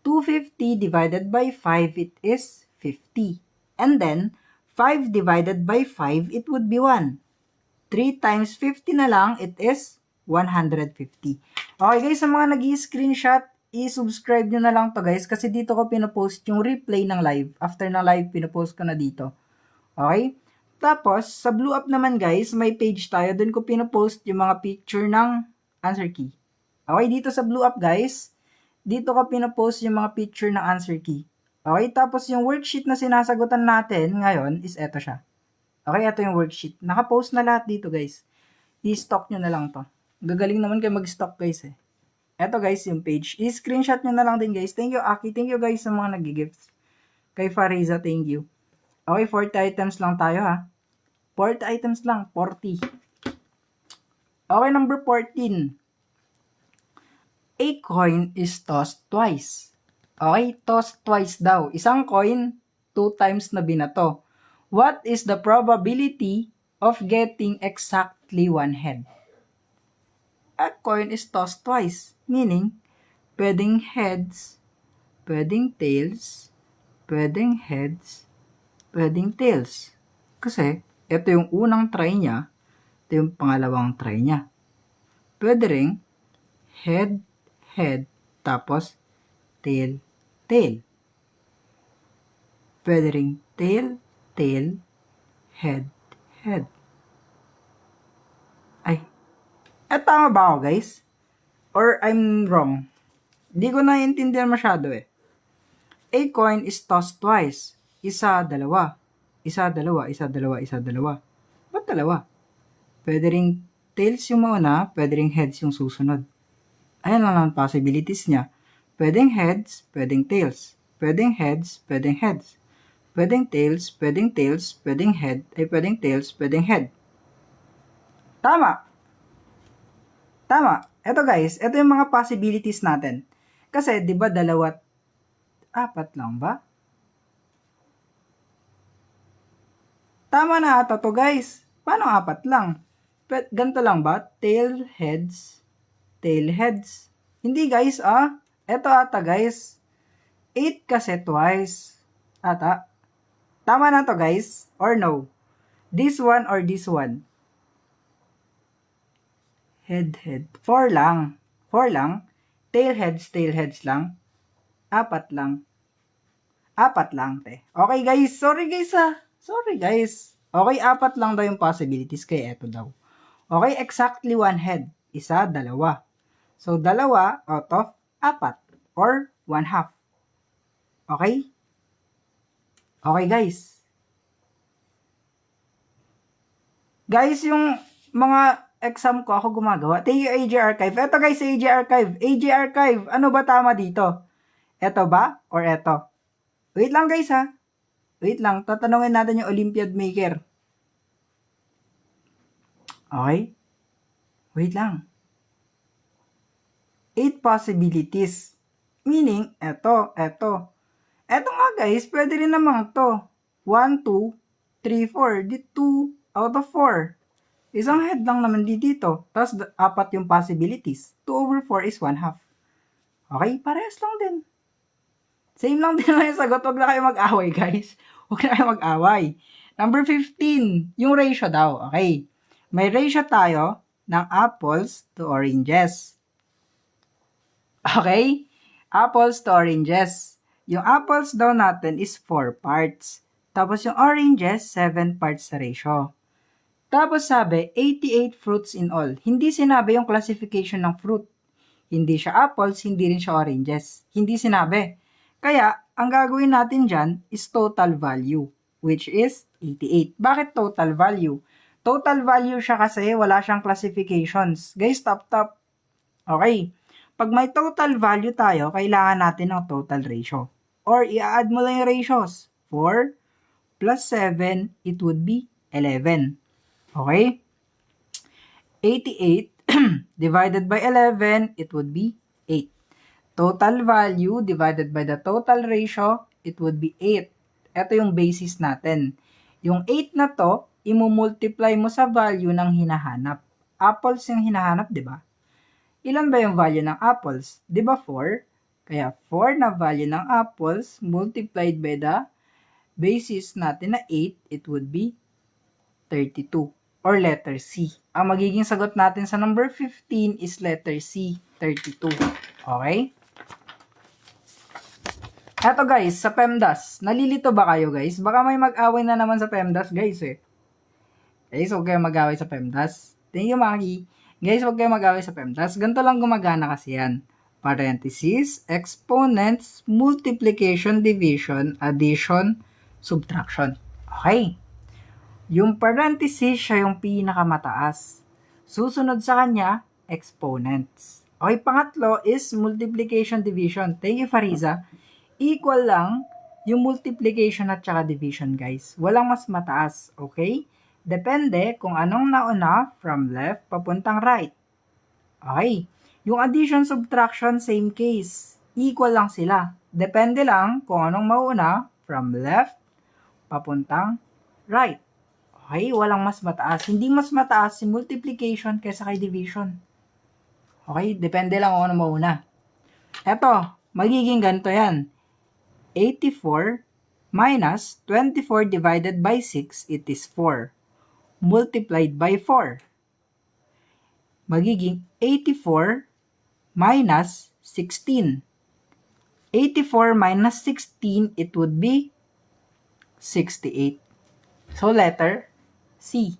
250 divided by 5, it is 50. And then, 5 divided by 5, it would be 1. 3 times 50 na lang, it is 150. Okay, guys, sa mga nag-i-screenshot, i-subscribe nyo na lang to, guys. Kasi dito ko pinopost yung replay ng live. After ng live, pinopost ko na dito. Okay? Tapos, sa Blue Up naman guys, may page tayo. Doon ko pinopost yung mga picture ng answer key. Okay, dito sa Blue Up guys, dito ko pinopost yung mga picture ng answer key. Okay, tapos yung worksheet na sinasagutan natin ngayon is eto siya. Okay, ito yung worksheet. Nakapost na lahat dito guys. I-stock nyo na lang to. Gagaling naman kayo mag-stock guys eh. Eto guys yung page. I-screenshot nyo na lang din guys. Thank you Aki. Thank you guys sa mga nag-gifts. Kay Fariza, thank you. Okay, 40 items lang tayo ha. 40 items lang, 40. Okay, number 14. A coin is tossed twice. Okay, tossed twice daw. Isang coin, 2 times na binato. What is the probability of getting exactly 1 head? A coin is tossed twice. Meaning, pwedeng heads, pwedeng tails, pwedeng heads, pwedeng tails. Kasi, ito yung unang try niya, ito yung pangalawang try niya. Pwede ring head, head, tapos tail, tail. Pwede ring tail, tail, head, head. Ay, tama ba ako guys? Or I'm wrong? Di ko naiintindihan masyado eh. A coin is tossed twice. Isa, dalawa. Isa, dalawa, isa, dalawa, isa, dalawa. Ba't dalawa? Pwede ring tails yung mauna, pwede ring heads yung susunod. Ayan lang ang possibilities niya. Pwedeng heads, pwedeng tails. Pwedeng heads, pwedeng heads. Pwedeng tails, pwedeng tails, pwedeng head, ay pwedeng tails, pwedeng head. Tama! Tama! Eto guys, eto yung mga possibilities natin. Kasi, di ba dalawa, 4 lang ba? Tama na ata to guys. Paano 4 lang? Ganito lang ba? Tail, heads, tail, heads. Hindi guys Ito ata guys. 8 kasi twice. Ata. Tama na to guys? Or no? This one or this one? Head, head. 4 lang. 4 lang. Tail, heads lang. 4 lang. 4 lang, te. Okay guys. Sorry guys Sorry guys. Okay, 4 lang daw yung possibilities. Kaya eto daw. Okay, exactly 1 head. Isa, dalawa. So, 2 out of 4. Or 1/2. Okay? Okay guys. Guys, yung mga exam ko ako gumagawa. Thank you, AJ Archive. Eto guys, AJ Archive. AJ Archive, ano ba tama dito? Eto ba? Or eto? Wait lang guys Wait lang, tatanungin natin yung Olympiad Maker. Okay? Wait lang. 8 possibilities. Meaning, eto. Eto nga guys, pwede rin naman to. 1, 2, 3, 4. Di 2 out of 4. Isang head lang naman dito. Tapos 4 yung possibilities. 2 over 4 is 1/2. Okay, parehas lang din. Same lang din naman yung sagot. Huwag na kayo mag-away guys. Huwag na kayo mag-away. Number 15, yung ratio daw. Okay. May ratio tayo ng apples to oranges. Okay? Apples to oranges. Yung apples daw natin is 4 parts. Tapos yung oranges, 7 parts sa ratio. Tapos sabi, 88 fruits in all. Hindi sinabi yung classification ng fruit. Hindi siya apples, hindi rin siya oranges. Hindi sinabi. Kaya, ang gagawin natin dyan is total value, which is 88. Bakit total value? Total value siya kasi wala siyang classifications. Guys, top. Okay. Pag may total value tayo, kailangan natin ng total ratio. Or, i-add mo lang yung ratios. 4 plus 7, it would be 11. Okay? 88 divided by 11, it would be 8. Total value divided by the total ratio, it would be 8. Ito yung basis natin. Yung 8 na to, imumultiply mo sa value ng hinahanap. Apples yung hinahanap, di ba? Ilan ba yung value ng apples? Di ba 4? Kaya 4 na value ng apples multiplied by the basis natin na 8, it would be 32. Or letter C. Ang magiging sagot natin sa number 15 is letter C, 32. Okay? Eto guys, sa PEMDAS, nalilito ba kayo guys? Baka may mag-away na naman sa PEMDAS guys Guys, huwag kayo mag-away sa PEMDAS. Thank you, Maki. Guys, huwag kayo mag-away sa PEMDAS. Ganito lang gumagana kasi yan. Parenthesis, exponents, multiplication, division, addition, subtraction. Okay? Yung parenthesis, siya yung pinakamataas. Susunod sa kanya, exponents. Okay, pangatlo is multiplication, division. Thank you, Fariza. Equal lang yung multiplication at saka division, guys. Walang mas mataas, okay? Depende kung anong nauna from left papuntang right. Okay. Yung addition, subtraction, same case. Equal lang sila. Depende lang kung anong mauna from left papuntang right. Okay, walang mas mataas. Hindi mas mataas si multiplication kaysa kay division. Okay, depende lang kung ano mauna. Eto, magiging ganito yan. 84 minus 24 divided by 6, it is 4. Multiplied by 4. Magiging 84 minus 16. 84 minus 16, it would be 68. So, letter C.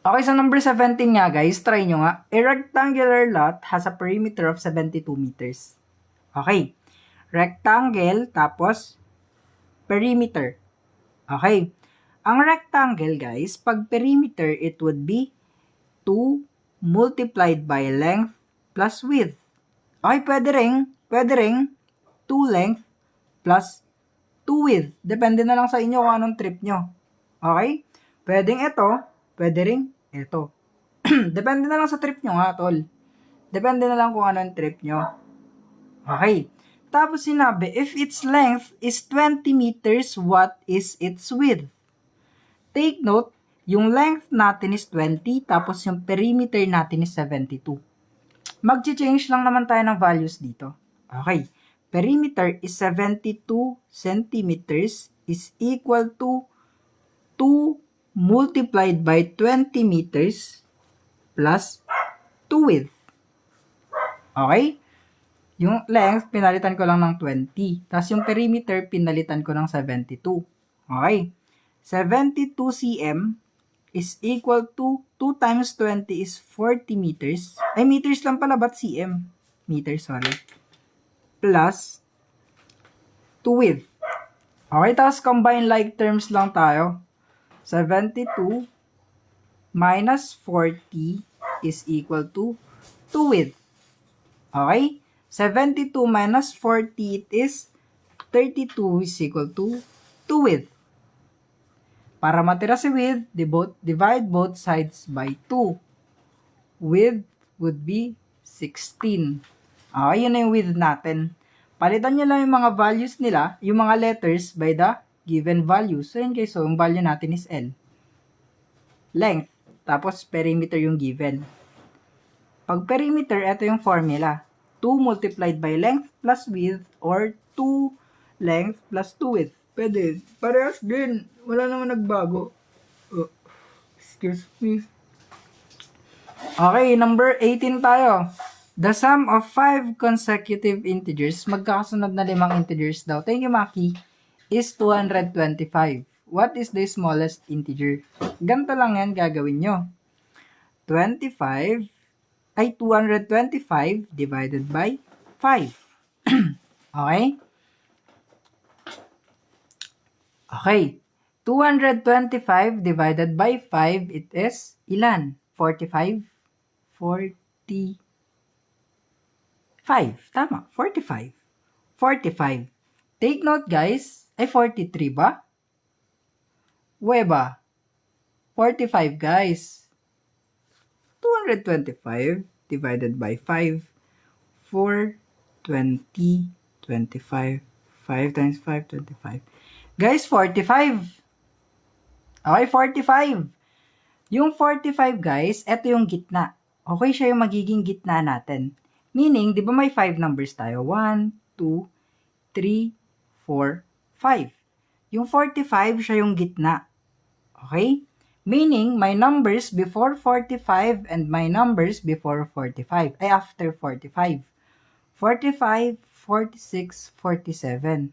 Okay, so number 17 nga guys, try nyo nga. A rectangular lot has a perimeter of 72 meters. Okay. Rectangle, tapos perimeter. Okay. Ang rectangle guys, pag perimeter, it would be 2 multiplied by length plus width. Okay, pwede ring 2 length plus 2 width. Depende na lang sa inyo kung anong trip nyo. Okay? Pwedeng ito, pwede ring ito. Depende na lang sa trip nyo nga, tol. Depende na lang kung anong trip nyo. Okay. Tapos sinabi, if its length is 20 meters, what is its width? Take note, yung length natin is 20, tapos yung perimeter natin is 72. Mag-change lang naman tayo ng values dito. Okay. Perimeter is 72 centimeters is equal to 2 multiplied by 20 meters plus 2 width. Okay? Yung length, pinalitan ko lang ng 20. Tapos yung perimeter, pinalitan ko ng 72. Okay? 72 cm is equal to 2 times 20 is 40 meters. Ay, meters lang pala, ba't cm? Meters, sorry. Plus 2 width. Okay, tapos combine like terms lang tayo. 72 minus 40 is equal to 2 width. Okay? 72 minus 40, it is 32 is equal to 2 width. Para matira si width, divide both sides by 2. Width would be 16. Okay, yun na yung width natin. Palitan nyo lang yung mga values nila, yung mga letters by the given value. So, yun guys, so yung value natin is L. Length. Tapos, perimeter yung given. Pag perimeter, ito yung formula. 2 multiplied by length plus width or 2 length plus 2 width. Pwede. Parehas din. Wala naman nagbago. Excuse me. Okay, number 18 tayo. The sum of 5 consecutive integers, magkakasunod na 5 integers daw. Thank you, Maki. Is 225. What is the smallest integer? Ganito lang yan gagawin nyo. 225 divided by 5. Okay? Okay. 225 divided by 5, it is ilan? 45? 45. Tama. 45. 45. Take note, guys. Ay, 43 ba? Weba. 45, guys. 225 divided by 5. 4, 20, 25. 5 times 5, 25. Guys, 45. Okay, 45. Yung 45, guys, ito yung gitna. Okay, siya yung magiging gitna natin. Meaning, di ba may 5 numbers tayo? 1, 2, 3, 4, 5. Yung 45, siya yung gitna. Okay? Meaning, my numbers before 45 and my numbers before 45. Ay, after 45. 45, 46, 47.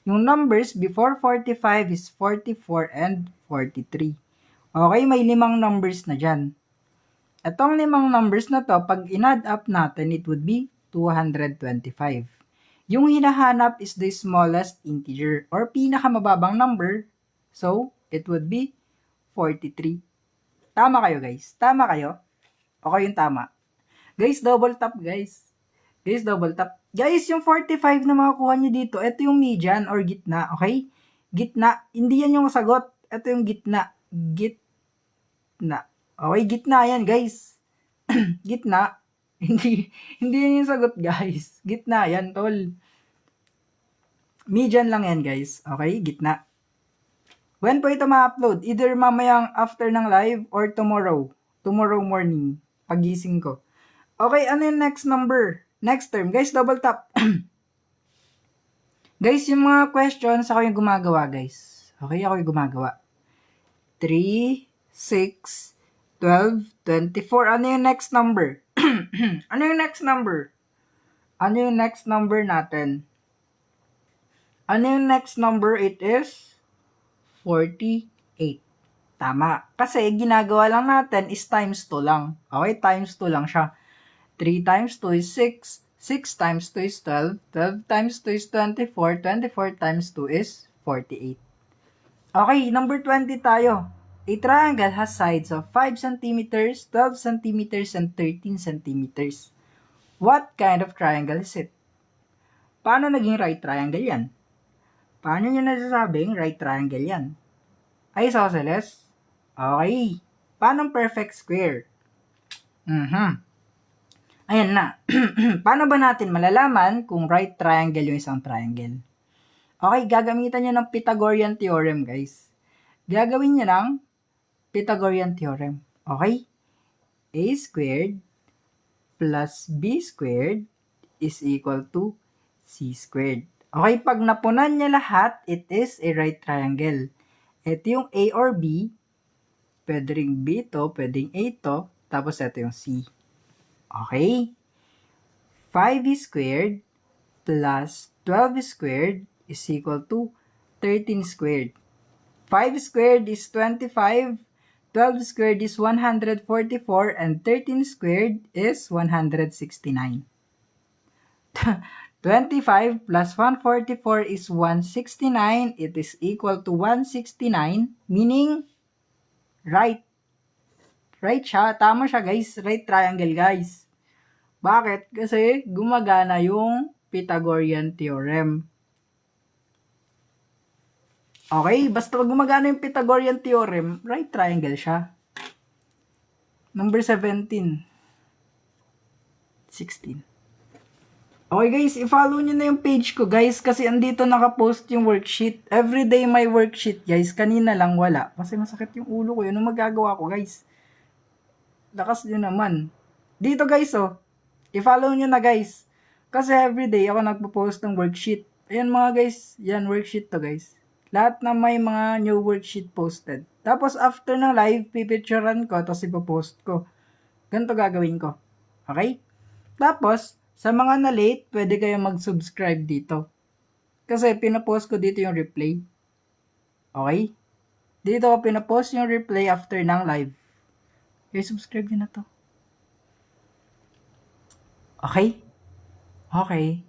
Yung numbers before 45 is 44 and 43. Okay, may 5 numbers na dyan. Itong 5 numbers na to, pag in-add up natin, it would be 225. Yung hinahanap is the smallest integer or pinakamababang number. So, it would be 43. Tama kayo, guys? Tama kayo? Okay yung tama. Guys, double tap, guys. Guys, double tap. Guys, yung 45 na makakuha nyo dito, ito yung median or gitna, okay? Gitna. Hindi yan yung sagot. Ito yung gitna. Gitna. Okay, gitna yan, guys. Gitna. Hindi yan yung sagot, guys. Gitna yan, tol. Median lang yan, guys. Okay, gitna. When po ito ma-upload? Either mamayang after ng live or tomorrow. Tomorrow morning. Pagising ko. Okay, ano yung next number? Next term. Guys, double tap. Guys, yung mga questions, ako yung gumagawa, guys. Okay, ako yung gumagawa. 3, 6, 12, 24. Ano yung next number? Ano yung next number? Ano yung next number natin? Ano yung next number? It is 48. Tama. Kasi ginagawa lang natin is times 2 lang. Okay, times 2 lang siya. 3 times 2 is 6. 6 times 2 is 12. 12 times 2 is 24. 24 times 2 is 48. Okay, number 20 tayo. A triangle has sides of 5 cm, 12 cm, and 13 cm. What kind of triangle is it? Paano naging right triangle yan? Paano nyo nasasabing right triangle yan? Ay, Soceles? Okay. Paano perfect square? Ayan na. Paano ba natin malalaman kung right triangle yung isang triangle? Okay, gagamitan nyo ng Pythagorean theorem, guys. Gagawin nyo ng Pythagorean theorem. Okay? A squared plus B squared is equal to C squared. Okay, pag napunan niya lahat, it is a right triangle. Ito yung A or B, pwede ring B to, pwedeng A to, tapos ito yung C. Okay? 5 squared plus 12 squared is equal to 13 squared. 5 squared is 25, 12 squared is 144, and 13 squared is 169. 25 plus 144 is 169. It is equal to 169, meaning right. Right siya. Tama siya, guys. Right triangle, guys. Bakit? Kasi gumagana yung Pythagorean theorem. Okay, basta gumagana yung Pythagorean theorem, right triangle siya. Number 17. 16. Okay guys, i-follow nyo na yung page ko guys kasi andito nakapost yung worksheet. Everyday may worksheet guys. Kanina lang wala. Kasi masakit yung ulo ko. Yun ang magagawa ko guys. Lakas nyo naman. Dito guys oh. I-follow nyo na guys. Kasi everyday ako nagpo-post ng worksheet. Ayan mga guys. Yan worksheet to guys. Lahat na may mga new worksheet posted. Tapos after ng live, pipicturean ko. Tapos ipopost ko. Ganito gagawin ko. Okay? Tapos, sa mga na late, pwede kayong mag-subscribe dito. Kasi pinapost ko dito yung replay. Okay? Dito ko pinapost yung replay after ng live. Okay, subscribe nyo na to. Okay? Okay.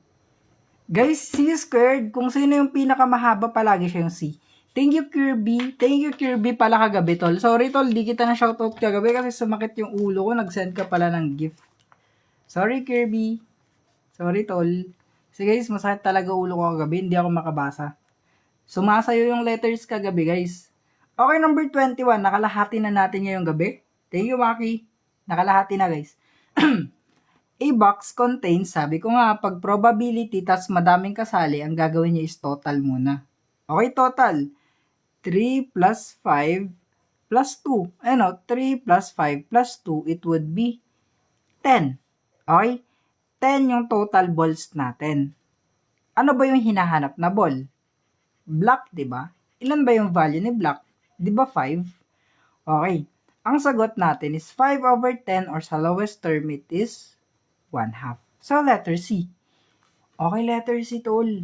Guys, C squared, kung sino yung pinakamahaba, palagi siya yung C. Thank you, Kirby. Thank you, Kirby pala kagabi, tol. Sorry, tol, di kita na shoutout kagabi kasi sumakit yung ulo ko. Nag-send ka pala ng gift. Sorry, Kirby. Sorry, tol. Kasi guys, masakit talaga ulo ko kagabi. Hindi ako makabasa. Sumasayo yung letters kagabi, guys. Okay, number 21. Nakalahati na natin ngayong gabi. Thank you, Maki. Nakalahati na, guys. A box contains, sabi ko nga, pag probability tas madaming kasali, ang gagawin niya is total muna. Okay, total. 3 plus 5 plus 2. Ano, 3 plus 5 plus 2, it would be 10. Okay? 10 yung total balls natin. Ano ba yung hinahanap na ball? Black, di ba? Ilan ba yung value ni black? Di ba 5? Okay. Ang sagot natin is 5 over 10 or sa lowest term it is 1/2. So, letter C. Okay, letter C, tol.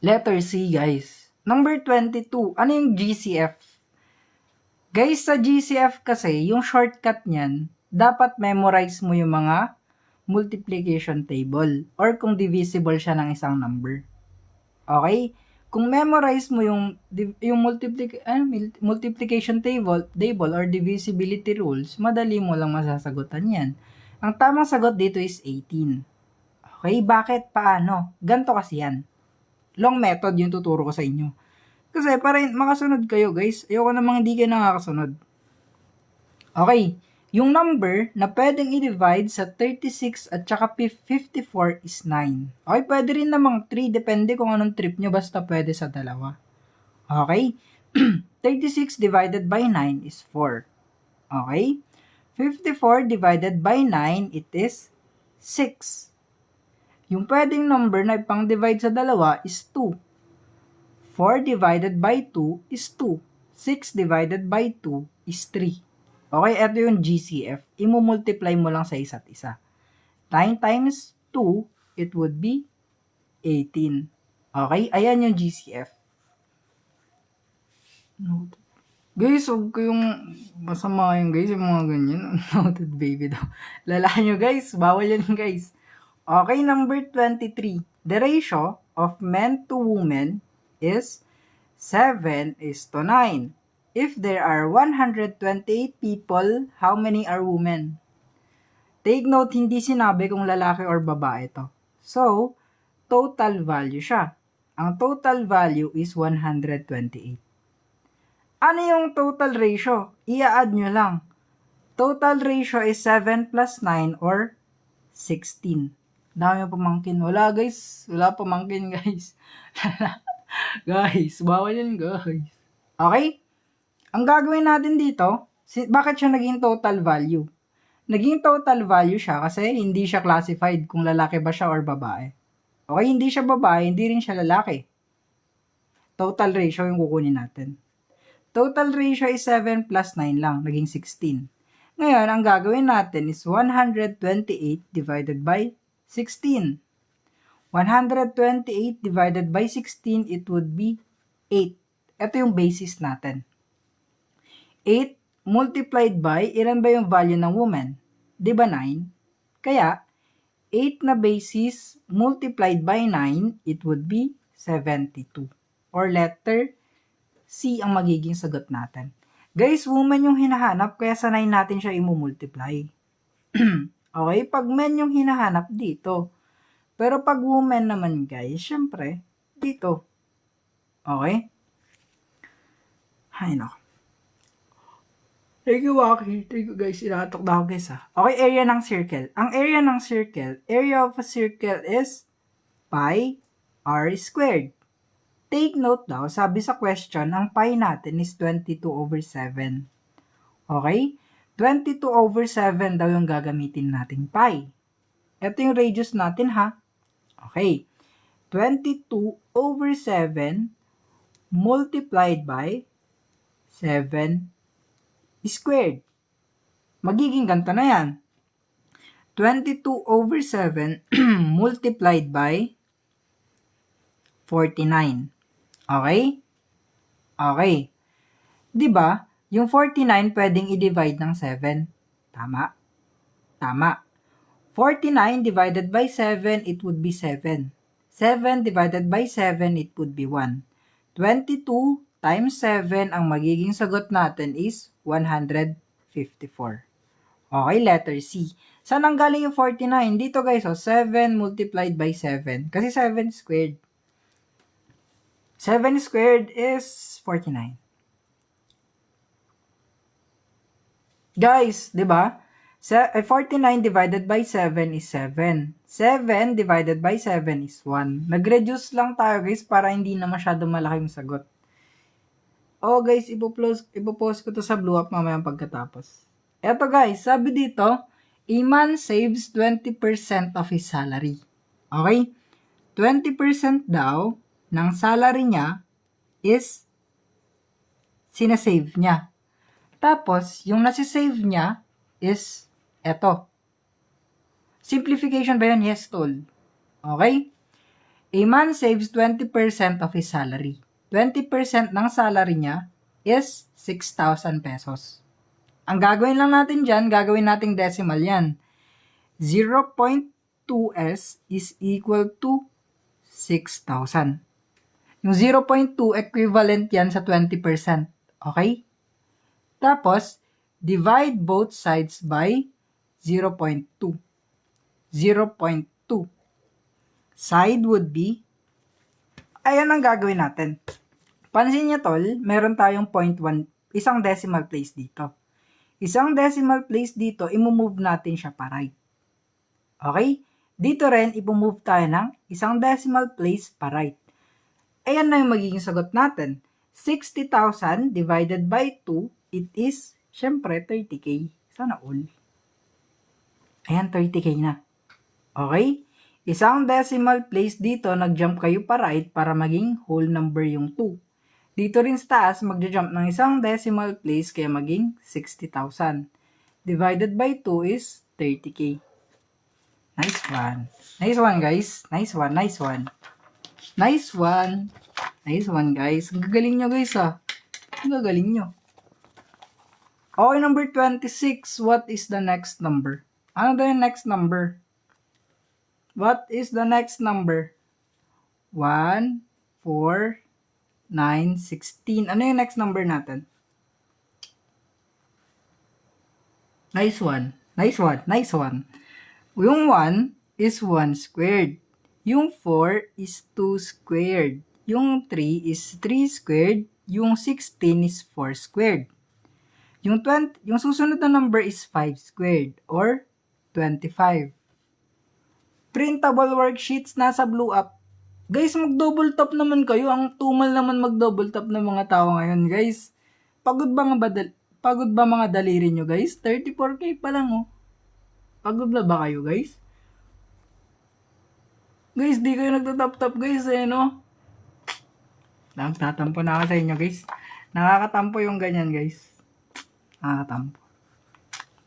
Letter C, guys. Number 22. Ano yung GCF? Guys, sa GCF kasi, yung shortcut niyan, dapat memorize mo yung mga multiplication table or kung divisible siya ng isang number. Okay? Kung memorize mo yung multiplication table or divisibility rules, madali mo lang masasagutan yan. Ang tamang sagot dito is 18. Okay, bakit? Paano? Ganto kasi yan. Long method yung tuturo ko sa inyo. Kasi para makasunod kayo guys, ayoko namang hindi kayo nakakasunod. Okay, yung number na pwedeng i-divide sa 36 at saka 54 is 9. Okay, pwede rin namang 3, depende kung anong trip nyo, basta pwede sa dalawa. Okay, 36 divided by 9 is 4. Okay, 54 divided by 9, it is 6. Yung pwedeng number na ipang-divide sa dalawa is 2. 4 divided by 2 is 2. 6 divided by 2 is 3. Okay, ito yung GCF. Imu-multiply mo lang sa isa't isa. 9 times 2, it would be 18. Okay, ayan yung GCF. Guys, huwag kayong masama yung guys, yung mga ganyan. Noted baby daw. Lala nyo guys, bawal yan guys. Okay, number 23. The ratio of men to women is 7:9. If there are 128 people, how many are women? Take note, hindi sinabi kung lalaki or babae ito. So, total value siya. Ang total value is 128. Ano yung total ratio? I-add nyo lang. Total ratio is 7 plus 9 or 16. Dami yung pamangkin. Wala guys. Wala pamangkin guys. Guys, bawal yan guys. Okay? Ang gagawin natin dito, bakit siya naging total value? Naging total value siya kasi hindi siya classified kung lalaki ba siya or babae. Okay, hindi siya babae, hindi rin siya lalaki. Total ratio yung kukunin natin. Total ratio is 7 plus 9 lang, naging 16. Ngayon, ang gagawin natin is 128 divided by 16. 128 divided by 16, it would be 8. Ito yung basis natin. 8 multiplied by, ilan ba yung value ng woman? Di ba 9? Kaya, 8 na basis multiplied by 9, it would be 72. Or letter C ang magiging sagot natin. Guys, woman yung hinahanap, kaya sa 9 natin siya imumultiply. Okay, pag men yung hinahanap dito. Pero pag woman naman guys, syempre, dito. Okay? Ay, no. Thank you, Waki. Thank you, guys. Inatok na ako, guys, ha. Okay, area ng circle. Ang area ng circle, area of a circle is pi r squared. Take note daw, sabi sa question, ang pi natin is 22/7. Okay? 22/7 daw yung gagamitin nating pi. Ito yung radius natin, ha. Okay. 22/7 multiplied by 7 squared. Magiging ganito na yan. 22/7 multiplied by 49. Okay? Okay. Diba, yung 49 pwedeng i-divide ng 7. Tama? Tama. 49 divided by 7, it would be 7. 7 divided by 7, it would be 1. 22 times 7, ang magiging sagot natin is 154. Okay, letter C. Saan ang galing yung 49? Dito guys, 7 multiplied by 7. Kasi 7 squared. 7 squared is 49. Guys, di ba? 49 divided by 7 is 7. 7 divided by 7 is 1. Nag-reduce lang tayo guys para hindi na masyado malaki yung sagot. Oh guys, ipopost ko to sa blue up mamaya pagkatapos. Eto guys, sabi dito, a man saves 20% of his salary. Okay? 20% daw ng salary niya is sinasave niya. Tapos, yung nasisave niya is eto. Simplification ba yun? Yes, tol. Okay? A man saves 20% of his salary. 20% ng salary niya is 6,000 pesos. Ang gagawin lang natin dyan, gagawin nating decimal yan. 0.2s is equal to 6,000. Yung 0.2 equivalent yan sa 20%. Okay? Tapos, divide both sides by 0.2. 0.2. Side would be, ayan ang gagawin natin. Pansin niyo tol, meron tayong 0.1, isang decimal place dito. Isang decimal place dito, i-move natin siya pa right. Okay? Dito rin, i-move tayo ng isang decimal place pa right. Ayan na yung magiging sagot natin. 60,000 divided by 2, it is, syempre, 30K. Sana all. Ayan, 30K na. Okay? Isang decimal place dito, nag-jump kayo pa right para maging whole number yung 2. Dito rin sa taas, magja-jump ng isang decimal place kaya maging 60,000. Divided by 2 is 30K. Nice one. Nice one, guys. Nice one, nice one. Nice one. Nice one, guys. Ang gagaling nyo, guys, ah. Ang gagaling nyo. Okay, number 26. What is the next number? Ano daw yung next number? What is the next number? 1, 4, 9, 16. Ano yung next number natin? Nice one. Nice one. Nice one. Yung 1 is 1 squared. Yung 4 is 2 squared. Yung 3 is 3 squared. Yung 16 is 4 squared. Yung susunod na number is 5 squared or 25. Printable worksheets nasa blue up. Guys, mag-double tap naman kayo. Ang tumal naman mag-double tap ng mga tao ngayon, guys. Pagod ba mga daliri nyo, guys? 34K pa lang, oh. Pagod na ba kayo, guys? Guys, di kayo nagtatap-tap, guys, no? Nagtatampo na ako sa inyo, guys. Nakakatampo yung ganyan, guys. Nakakatampo.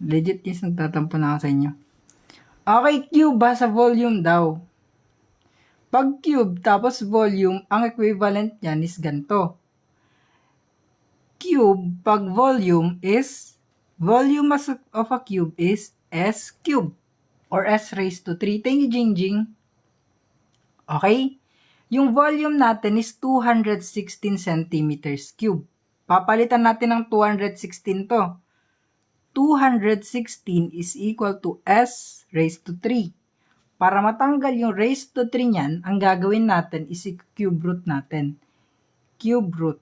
Legit, guys, nagtatampo na ako sa inyo. Okay, cube ba sa volume daw? Pag cube tapos volume, ang equivalent niyan is ganito. Cube, pag volume of a cube is S cube or S raised to 3. Thank you, Jingjing. Okay? Yung volume natin is 216 centimeters cube. Papalitan natin ng 216 to. 216 is equal to S raised to 3. Para matanggal yung raised to 3 niyan, ang gagawin natin is i-cube root natin. Cube root.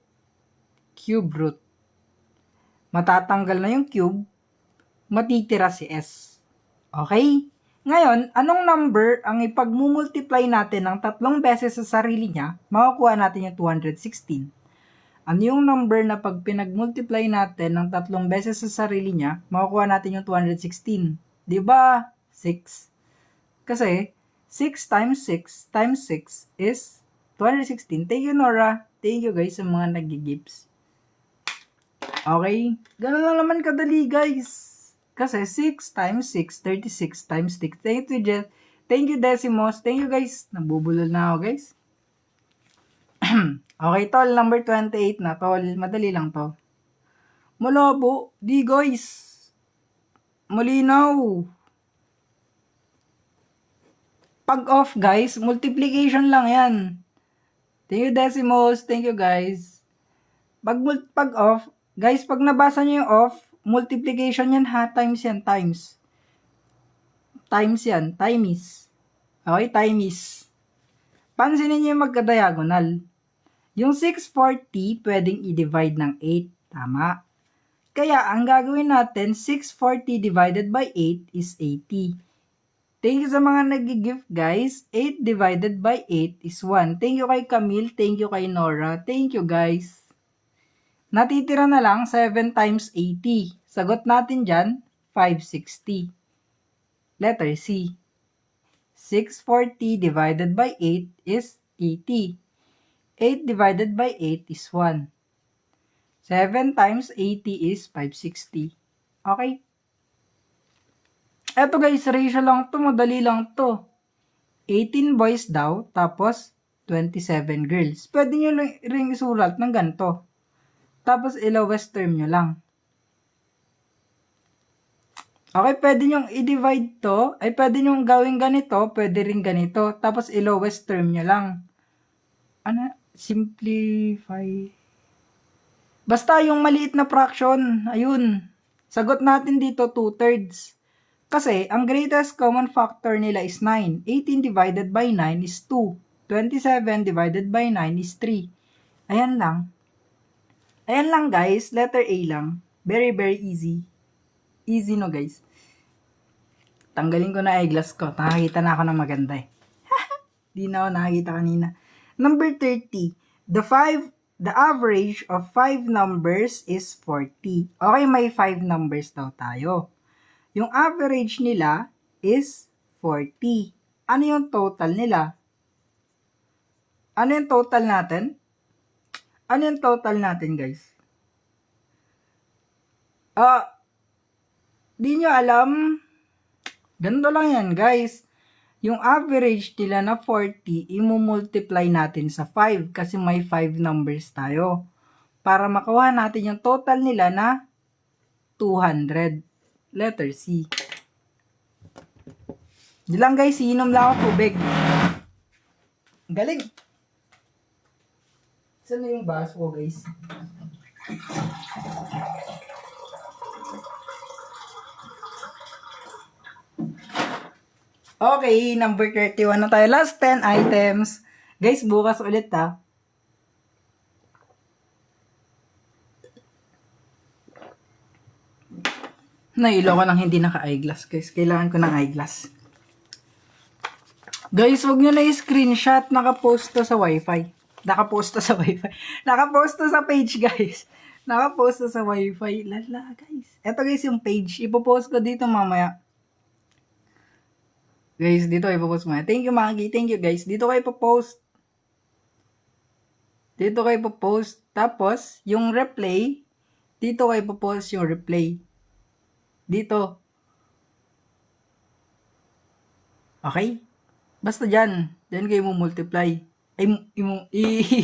Matatanggal na yung cube, matitira si S. Okay? Ngayon, anong number ang ipagmumultiply natin ng 3 beses sa sarili niya, makukuha natin yung 216. Ano yung number na pag pinagmultiply natin ng 3 beses sa sarili niya, makukuha natin yung 216. Diba? 6. Kasi, 6 times 6 times 6 is 216. Thank you, Nora. Thank you, guys, sa mga nag-gives. Okay? Ganun lang naman kadali, guys. Kasi 6 times 6, 36 times 6. Thank you, Jeff. Thank you, Decimos. Thank you, guys. Nabubulol na ako, guys. Okay, tol. Number 28 na, tol. Madali lang to. Malabo. Di, guys. Malinaw. Pag off, guys, multiplication lang yan. Thank you, Decimos. Thank you, guys. Pag off, guys, pag nabasa nyo yung off, multiplication yan ha, times yan, times. Times yan, times. Okay, times. Pansinin nyo yung magka-diagonal. Yung 640, pwedeng i-divide ng 8. Tama. Kaya, ang gagawin natin, 640 divided by 8 is 80. Thank you sa mga nag-gift, guys. 8 divided by 8 is 1. Thank you kay Camille. Thank you kay Nora. Thank you, guys. Natitira na lang 7 times 80. Sagot natin dyan, 560. Letter C. 640 divided by 8 is 80. 8 divided by 8 is 1. 7 times 80 is 560. Okay? Eto guys, ratio lang to, madali lang to. 18 boys daw, tapos 27 girls. Pwede nyo ring isulat ng ganito. Tapos ilowest term nyo lang. Okay, pwede nyo i-divide to. Ay, pwede nyo gawin ganito, pwede rin ganito. Tapos ilowest term nyo lang. Ano? Simplify. Basta yung maliit na fraction, ayun. Sagot natin dito 2/3. Kasi, ang greatest common factor nila is 9. 18 divided by 9 is 2. 27 divided by 9 is 3. Ayan lang. Ayan lang guys, letter A lang. Very, very easy. Easy no guys. Tanggalin ko na eyeglass ko. Nakakita na ako ng maganda eh. Di na ako nakakita kanina. Number 30. The average of 5 numbers is 40. Okay, may 5 numbers daw tayo. Yung average nila is 40. Ano yung total nila? Ano yung total natin? Ano yung total natin, guys? Di nyo alam. Ganito lang yan, guys. Yung average nila na 40, imumultiply natin sa 5 kasi may 5 numbers tayo. Para makuha natin yung total nila na 200. Letter C. Di lang guys, inom lang ako tubig. Galing. Saan na yung baso ko guys? Okay, number 31 na tayo. Last 10 items. Guys, bukas ulit ha. Nailaw ko nang hindi naka-eyeglass, guys. Kailangan ko ng eyeglass. Guys, wag nyo na i-screenshot. Nakapost to sa wifi. Nakapost to sa page, guys. Nakapost na sa wifi. Lala, guys. Eto guys yung page. Ipopost ko dito mamaya. Guys, dito kayo ipopost mamaya. Thank you, Maggie. Thank you, guys. Dito kayo ipopost. Dito kayo ipopost. Tapos, yung replay, dito kayo ipopost yung replay. Dito. Okay? Basta dyan. Dyan kayo multiply. Ay,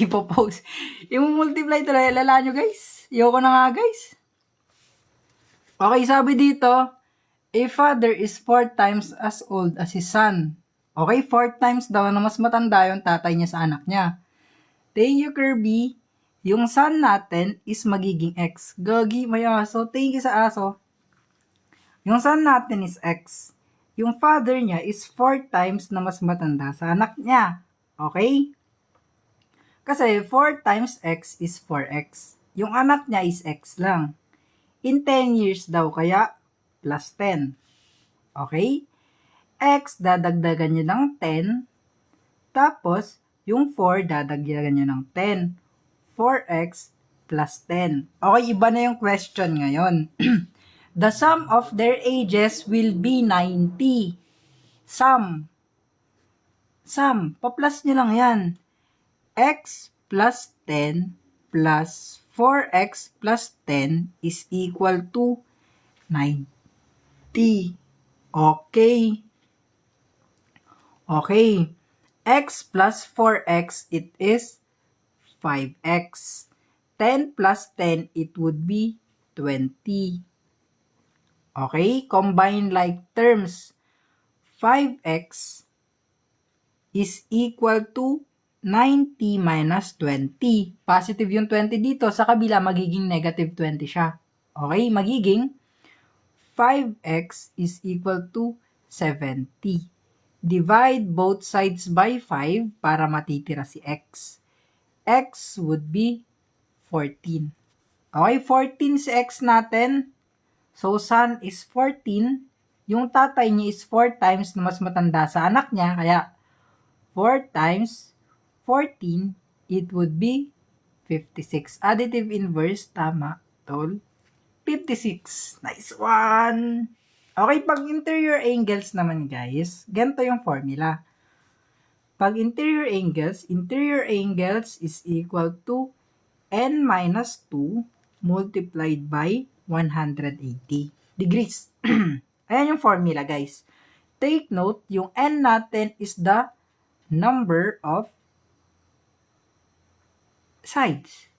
ipopost. I-multiply talaga. Lala nyo, guys. Iyoko na nga, guys. Okay, sabi dito, a father is 4 times as old as his son. Okay, 4 times daw na mas matanda yung tatay niya sa anak niya. Thank you, Kirby. Yung son natin is magiging X. Gagi, may aso. Thank you sa aso. Yung son natin is X. Yung father niya is 4 times na mas matanda sa anak niya. Okay? Kasi 4 times X is 4X. Yung anak niya is X lang. In 10 years daw kaya plus 10. Okay? X dadagdagan nyo ng 10. Tapos, yung 4 dadagdagan nyo ng 10. 4X plus 10. Okay, iba na yung question ngayon. The sum of their ages will be 90. Sum. Pa-plus nyo lang yan. X plus 10 plus 4x plus 10 is equal to 90. Okay. Okay. X plus 4x, it is 5x. 10 plus 10, it would be 20. Okay? Combine like terms. 5x is equal to 90 minus 20. Positive yung 20 dito. Sa kabila, magiging negative 20 siya. Okay? Magiging 5x is equal to 70. Divide both sides by 5 para matitira si x. X would be 14. Okay? 14 si x natin. So, son is 14. Yung tatay niya is 4 times na mas matanda sa anak niya. Kaya, 4 times 14, it would be 56. Additive inverse, tama, tol. 56. Nice one! Okay, pag interior angles naman, guys, ganito yung formula. Pag interior angles is equal to n minus 2 multiplied by 180 degrees. Ayan yung formula, guys. Take note, yung n natin is the number of sides.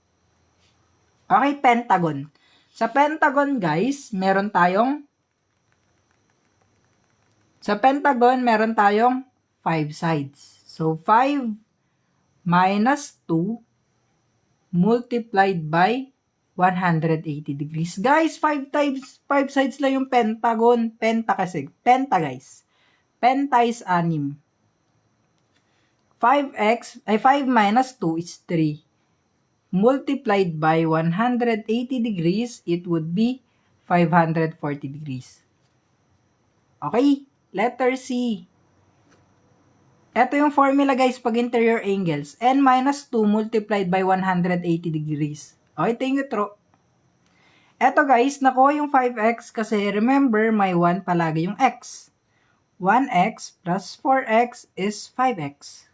Okay, pentagon. Sa pentagon, guys, meron tayong 5 sides. So, 5 minus 2 multiplied by 180 degrees. Guys, 5 sides lang yung pentagon. Penta, guys. Penta is 6. 5 minus 2 is 3. Multiplied by 180 degrees, it would be 540 degrees. Okay? Letter C. Ito yung formula, guys, pag interior angles. N minus 2 multiplied by 180 degrees. Okay, thank you, Tro. Ito, guys, nakuha yung 5x kasi remember, may 1 palagi yung x. 1x plus 4x is 5x.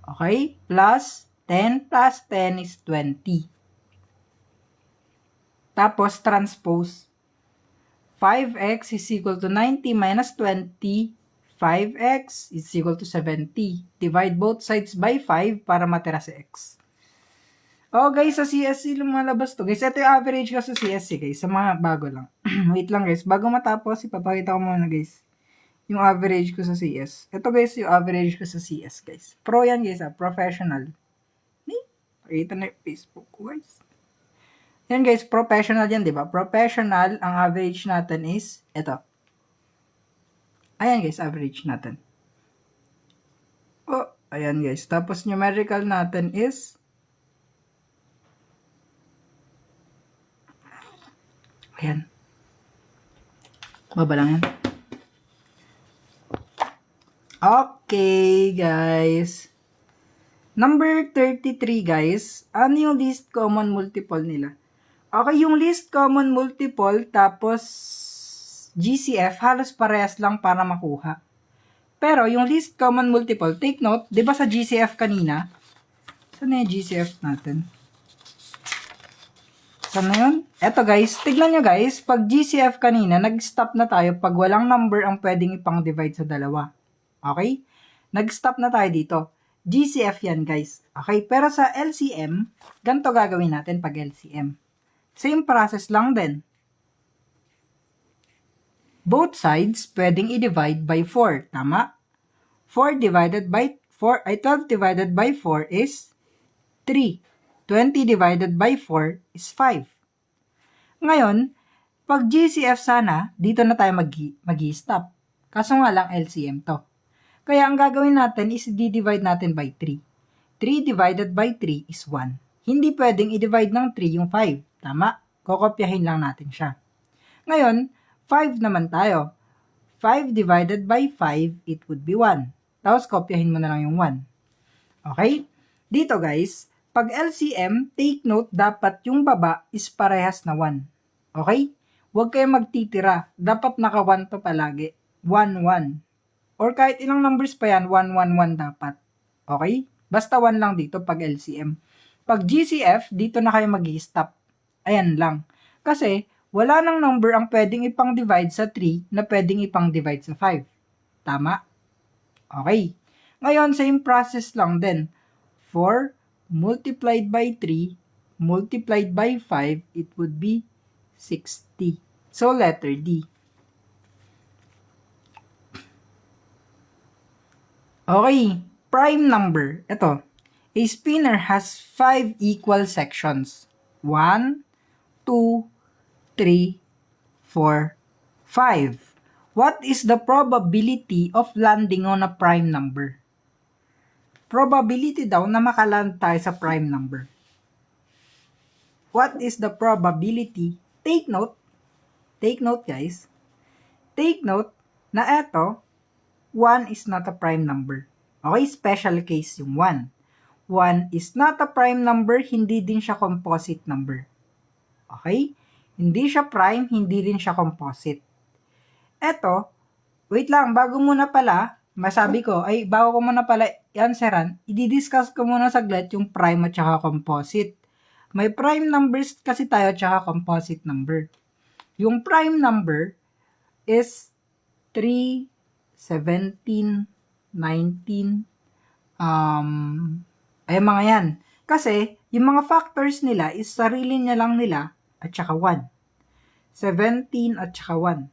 Okay? Plus 10 plus 10 is 20. Tapos, transpose. 5x is equal to 90 minus 20. 5x is equal to 70. Divide both sides by 5 para matira si x. Oh, guys, sa CSC lumalabas to. Guys, ito yung average ko sa CSC, guys. Sa mga bago lang. Wait lang, guys. Bago matapos, ipapakita ko muna, guys, yung average ko sa CS. Ito, guys, yung average ko sa CS, guys. Pro yan, guys, professional. Pakita na yung Facebook ko, guys. Yan, guys, professional yan, di ba? Professional, ang average natin is, ito. Ayan, guys, average natin. Oh, ayan, guys. Tapos, numerical natin is, ayan. Baba lang yan. Okay, guys. Number 33 guys, ano yung least common multiple nila? Okay, yung least common multiple tapos GCF halos parehas lang para makuha. Pero yung least common multiple, take note, 'di ba sa GCF kanina? Saan na yung GCF natin? Saan na yun? Eto guys, tignan nyo guys, pag GCF kanina, nag-stop na tayo pag walang number ang pwedeng ipang-divide sa dalawa. Okay? Nag-stop na tayo dito. GCF yan guys. Okay? Pero sa LCM, ganito gagawin natin pag LCM. Same process lang din. Both sides pwedeng i-divide by 4. Tama? 4 divided by 4, ay 12 divided by 4 is 3. 20 divided by 4 is 5. Ngayon, pag GCF sana, dito na tayo mag-i-stop. Kaso nga lang LCM to. Kaya ang gagawin natin is di-divide natin by 3. 3 divided by 3 is 1. Hindi pwedeng i-divide ng 3 yung 5. Tama? Kokopyahin lang natin siya. Ngayon, 5 naman tayo. 5 divided by 5, it would be 1. Tapos, kopyahin mo na lang yung 1. Okay? Dito guys, pag LCM, take note, dapat yung baba is parehas na 1. Okay? Huwag kayong magtitira. Dapat naka 1 to palagi. 1, 1. Or kahit ilang numbers pa yan, 1, 1, 1 dapat. Okay? Basta 1 lang dito pag LCM. Pag GCF, dito na kayo mag-i-stop. Ayan lang. Kasi, wala nang number ang pwedeng ipang-divide sa 3 na pwedeng ipang-divide sa 5. Tama? Okay. Ngayon, same process lang din. 4 multiplied by 3 multiplied by 5, it would be 60. So, letter D. Okay, prime number. Ito, a spinner has 5 equal sections. 1, 2, 3, 4, 5. What is the probability of landing on a prime number? Probability daw na makaland tayo sa prime number. What is the probability? Take note guys. Take note na eto, 1 is not a prime number. Okay, special case yung 1. 1 is not a prime number, hindi din siya composite number. Okay? Hindi siya prime, hindi din siya composite. Eto, wait lang, bago muna pala i-answeran, i-discuss ko muna saglit yung prime at saka composite. May prime numbers kasi tayo at saka composite number. Yung prime number is 3, 17, 19, ay mga yan. Kasi, yung mga factors nila is sarili niya lang nila at saka 1. 17 at saka 1.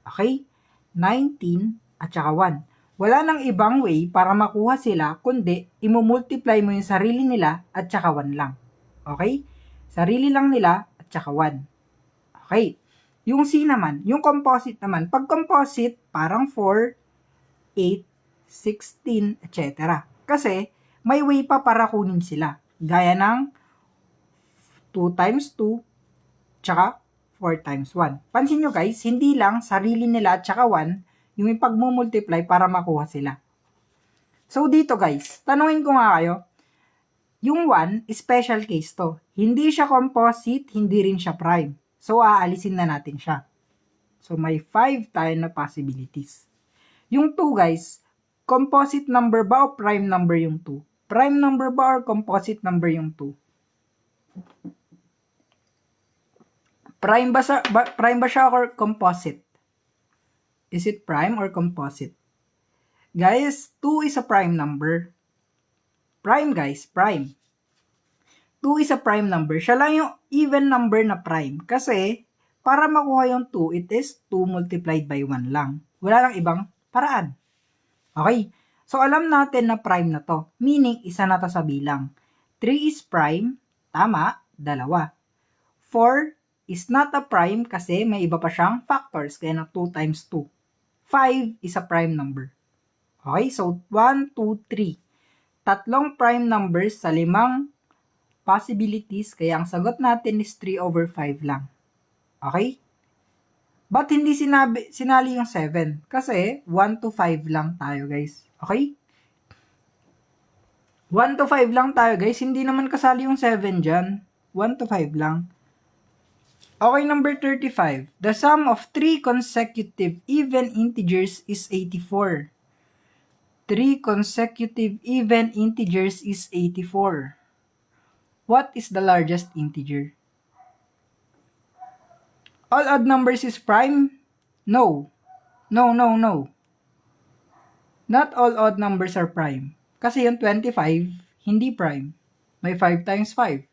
Okay? 19 at saka 1. Wala nang ibang way para makuha sila, kundi imumultiply mo yung sarili nila at saka 1 lang. Okay? Sarili lang nila at saka 1. Okay. Yung C naman, yung composite naman, pag composite, parang 4, 8, 16, etc. Kasi, may way pa para kunin sila. Gaya ng 2 times 2, tsaka 4 times 1. Pansin nyo guys, hindi lang sarili nila at tsaka 1, yung ipagmumultiply para makuha sila. So, dito guys, tanungin ko nga kayo, yung 1, special case to. Hindi siya composite, hindi rin siya prime. So, aalisin na natin siya. So, may 5 tayo na possibilities. Yung 2 guys, composite number ba o prime number yung 2? Prime number ba or composite number yung 2? Prime ba siya or composite? Is it prime or composite? Guys, 2 is a prime number. Prime guys, prime. 2 is a prime number. Siya lang yung even number na prime. Kasi, para makuha yung 2, it is 2 multiplied by 1 lang. Wala lang ibang paraan. Okay? So, alam natin na prime na to. Meaning, isa na to sa bilang. 3 is prime. Tama, 2. 4 is not a prime kasi may iba pa siyang factors. Kaya na 2 times 2. 5 is a prime number. Okay? So, 1, 2, 3. Tatlong prime numbers sa 5 possibilities, kaya ang sagot natin is 3/5 lang. Okay? But hindi sinali yung 7? Kasi 1 to 5 lang tayo guys. Okay? 1 to 5 lang tayo guys. Hindi naman kasali yung 7 dyan. 1 to 5 lang. Okay, number 35. The sum of 3 consecutive even integers is 84. 3 consecutive even integers is 84. What is the largest integer? All odd numbers is prime? No. No, no, no. Not all odd numbers are prime. Kasi yung 25, hindi prime. May 5 times 5.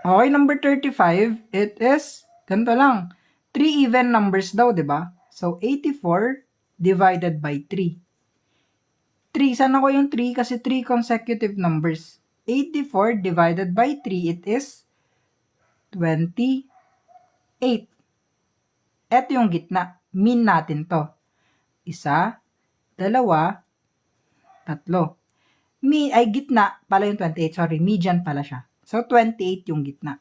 Okay, number 35, it is, ganito lang, 3 even numbers daw, di ba? So, 84 divided by 3. 3, saan ako yung 3? Kasi 3 consecutive numbers. 84 divided by 3, it is 28. Ito yung gitna. Mean natin to. 1, 2, 3. Gitna pala yung 28. Sorry, median pala siya. So, 28 yung gitna.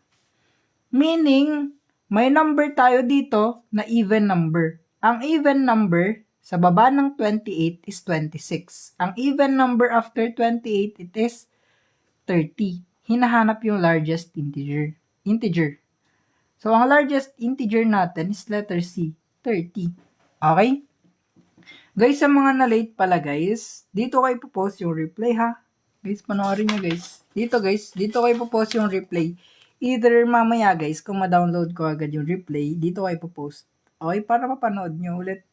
Meaning, may number tayo dito na even number. Ang even number sa baba ng 28 is 26. Ang even number after 28, it is 30. Hinahanap yung largest integer. So, ang largest integer natin is letter C, 30. Okay? Guys, sa mga na-late pala guys, dito kayo po-post yung replay ha. Guys, panoorin nyo guys. Dito kayo po-post yung replay. Either mamaya guys, kung ma-download ko agad yung replay, dito kayo po-post. Okay, para mapanood nyo ulit.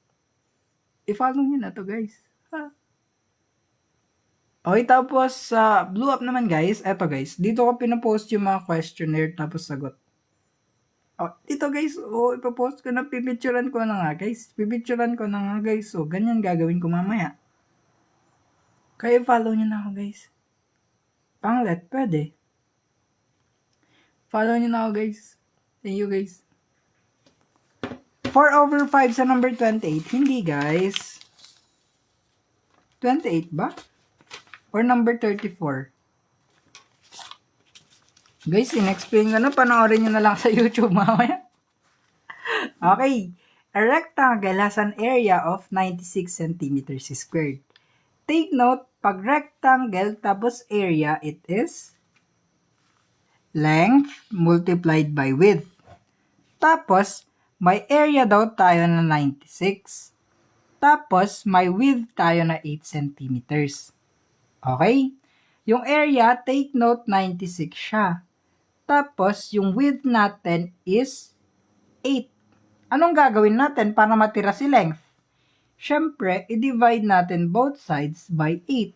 I-follow nyo na to guys. Ha? Okay, tapos sa Blue Up naman guys, eto guys, dito ko pinapost yung mga questionnaire tapos sagot. Oh, dito guys, ipapost ko na, pipicturan ko na nga guys. So, ganyan gagawin ko mamaya. Kaya follow nyo na ako guys. Panglet, pwede. Follow nyo na ako guys. Thank you guys. 4/5 sa number 28. Hindi guys. 28 ba? Or number 34? Guys, in-explain ko na. Panoorin nyo na lang sa YouTube mamaya. Okay. A rectangle has an area of 96 centimeters squared. Take note, pag rectangle tapos area, it is length multiplied by width. Tapos, may area daw tayo na 96. Tapos, may width tayo na 8 centimeters. Okay? Yung area, take note, 96 siya. Tapos, yung width natin is 8. Anong gagawin natin para matira si length? Siyempre, i-divide natin both sides by 8.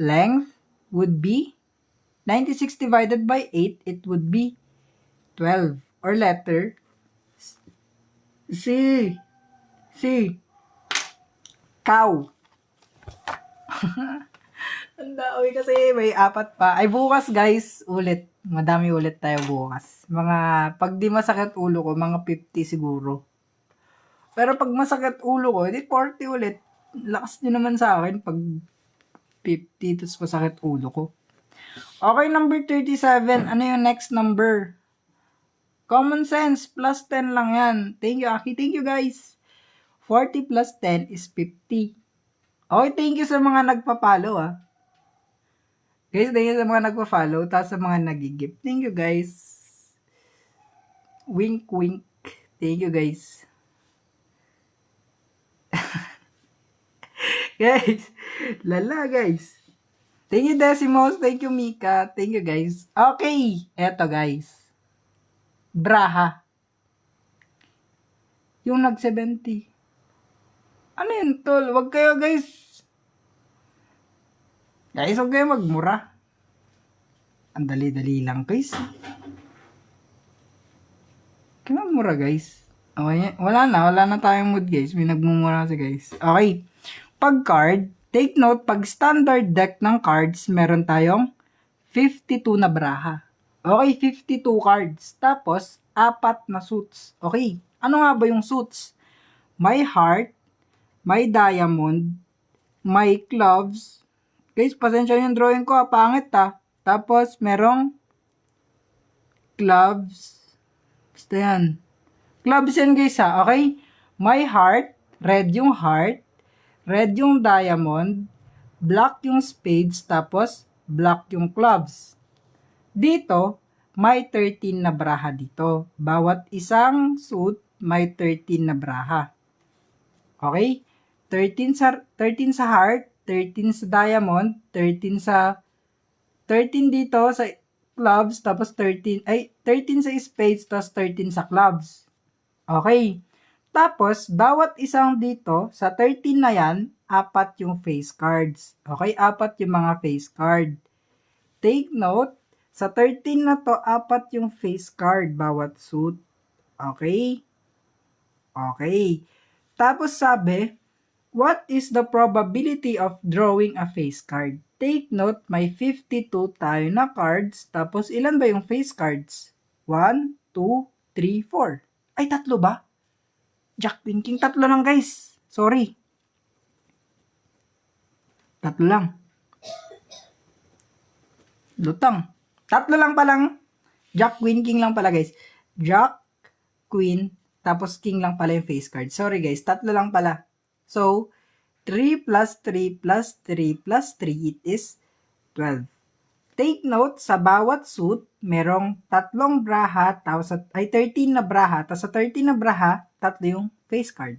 Length would be 96 divided by 8, it would be 12. Or letter C. Cow. Ang dami kasi may 4 pa. Ay, bukas guys, ulit. Madami ulit tayo bukas. Pag di masakit ulo ko, mga 50 siguro. Pero pag masakit ulo ko, di 40 ulit. Lakas din naman sa akin pag 50, tapos masakit ulo ko. Okay, number 37. Ano yung next number? Common sense, plus 10 lang yan. Thank you, Aki. Thank you, guys. 40 plus 10 is 50. Okay, thank you sa mga nagpa-follow, ah. Guys, thank you sa mga nagpa-follow, tapos sa mga nagigip. Thank you, guys. Wink, wink. Thank you, guys. Guys, lala, guys. Thank you, Decimos. Thank you, Mika. Thank you, guys. Okay, eto, guys. Braha. Yung nag-70. Ano yun, tol? Wag kayo, guys. Guys, huwag kayo magmura. Ang dali-dali lang, guys. Kaya magmura, guys. Okay, wala na tayong mood, guys. May nagmumura kasi, guys. Okay. Pag card, take note, pag standard deck ng cards, meron tayong 52 na braha. Okay, 52 cards. Tapos, 4 na suits. Okay, ano nga ba yung suits? May heart, may diamond, may clubs. Guys, pasensya yung drawing ko, pangit ha. Tapos, merong clubs. Basta yan. Clubs yan guys ha, okay? May heart, red yung heart. red yung diamond, black yung spades, tapos black yung clubs. Dito, may 13 na braha dito. Bawat isang suit may 13 na braha. Okay? 13 sa heart, 13 sa diamond, 13 dito sa clubs, tapos 13 sa spades, tapos 13 sa clubs. Okay. Tapos, bawat isang dito, sa 13 na yan, 4 yung face cards. Okay, 4 yung mga face card. Take note, sa 13 na to, 4 yung face card bawat suit. Okay? Okay. Tapos sabi, what is the probability of drawing a face card? Take note, may 52 tayo na cards. Tapos ilan ba yung face cards? 1, 2, 3, 4. Ay, tatlo ba? Jack, Queen, King, tatlo lang guys. Sorry. Tatlo lang. Lutang. Tatlo lang palang. Jack, Queen, King lang pala guys. Jack, Queen, tapos King lang pala yung face card. Sorry guys, tatlo lang pala. So, 3 plus 3 plus 3 plus 3, it is 12. Take note, sa bawat suit, merong 3 braha, 13 na braha, tapos sa 13 na braha, 3 yung face card.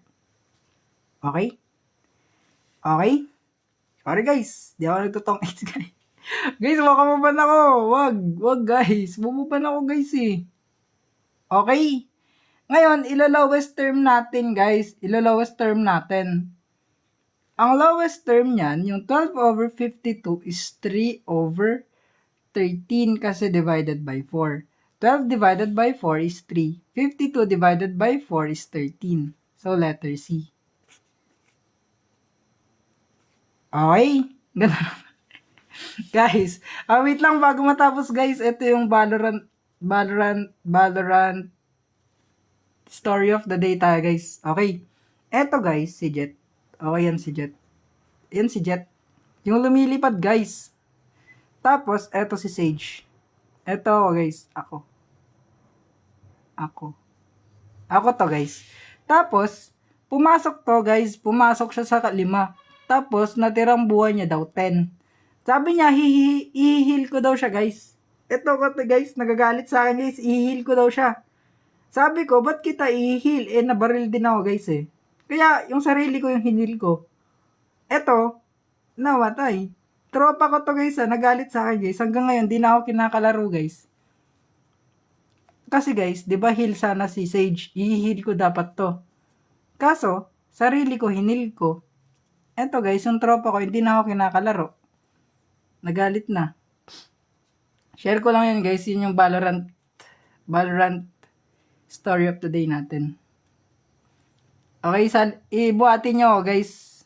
Okay? Okay? Sorry guys, di ako nagtutong 8 guys. Guys, makamuban ako. Wag guys. Bumuban ako guys eh. Okay? Ngayon, ilo-lowest term natin guys. Ilo-lowest term natin. Ang lowest term niyan, yung 12 over 52 is 3 over 13 kasi divided by 4. 12 divided by 4 is 3. 52 divided by 4 is 13. So, letter C. Okay? Ganun. Guys, wait lang bago matapos guys. Ito yung Valorant story of the day tayo guys. Okay. Ito guys, si Jet. Okay, yan si Jet. Yan si Jet. Yung lumilipad guys. Tapos, eto si Sage. Eto guys, ako. Ako to guys. Tapos, pumasok to guys. Pumasok siya sa 5. Tapos, natirang buhay niya daw 10. Sabi niya, i-heal ko daw siya, guys. Ito ko to, guys. Nagagalit sa akin, guys. I-heal ko daw siya. Sabi ko, ba't kita i-heal? Nabaril din ako, guys, eh. Kaya, yung sarili ko yung hinil ko. Ito, nawatay. Tropa ko to, guys, nagalit sa akin, guys. Hanggang ngayon, di na ako kinakalaro, guys. Kasi, guys, di ba heal sana si Sage? I-heal ko dapat to. Kaso, sarili ko, hinil ko. Ito, guys, yung tropa ko, hindi na ako kinakalaro. Nagalit na. Share ko lang yun guys. Yun yung Valorant story of the day natin. Okay, ibuhatin nyo guys.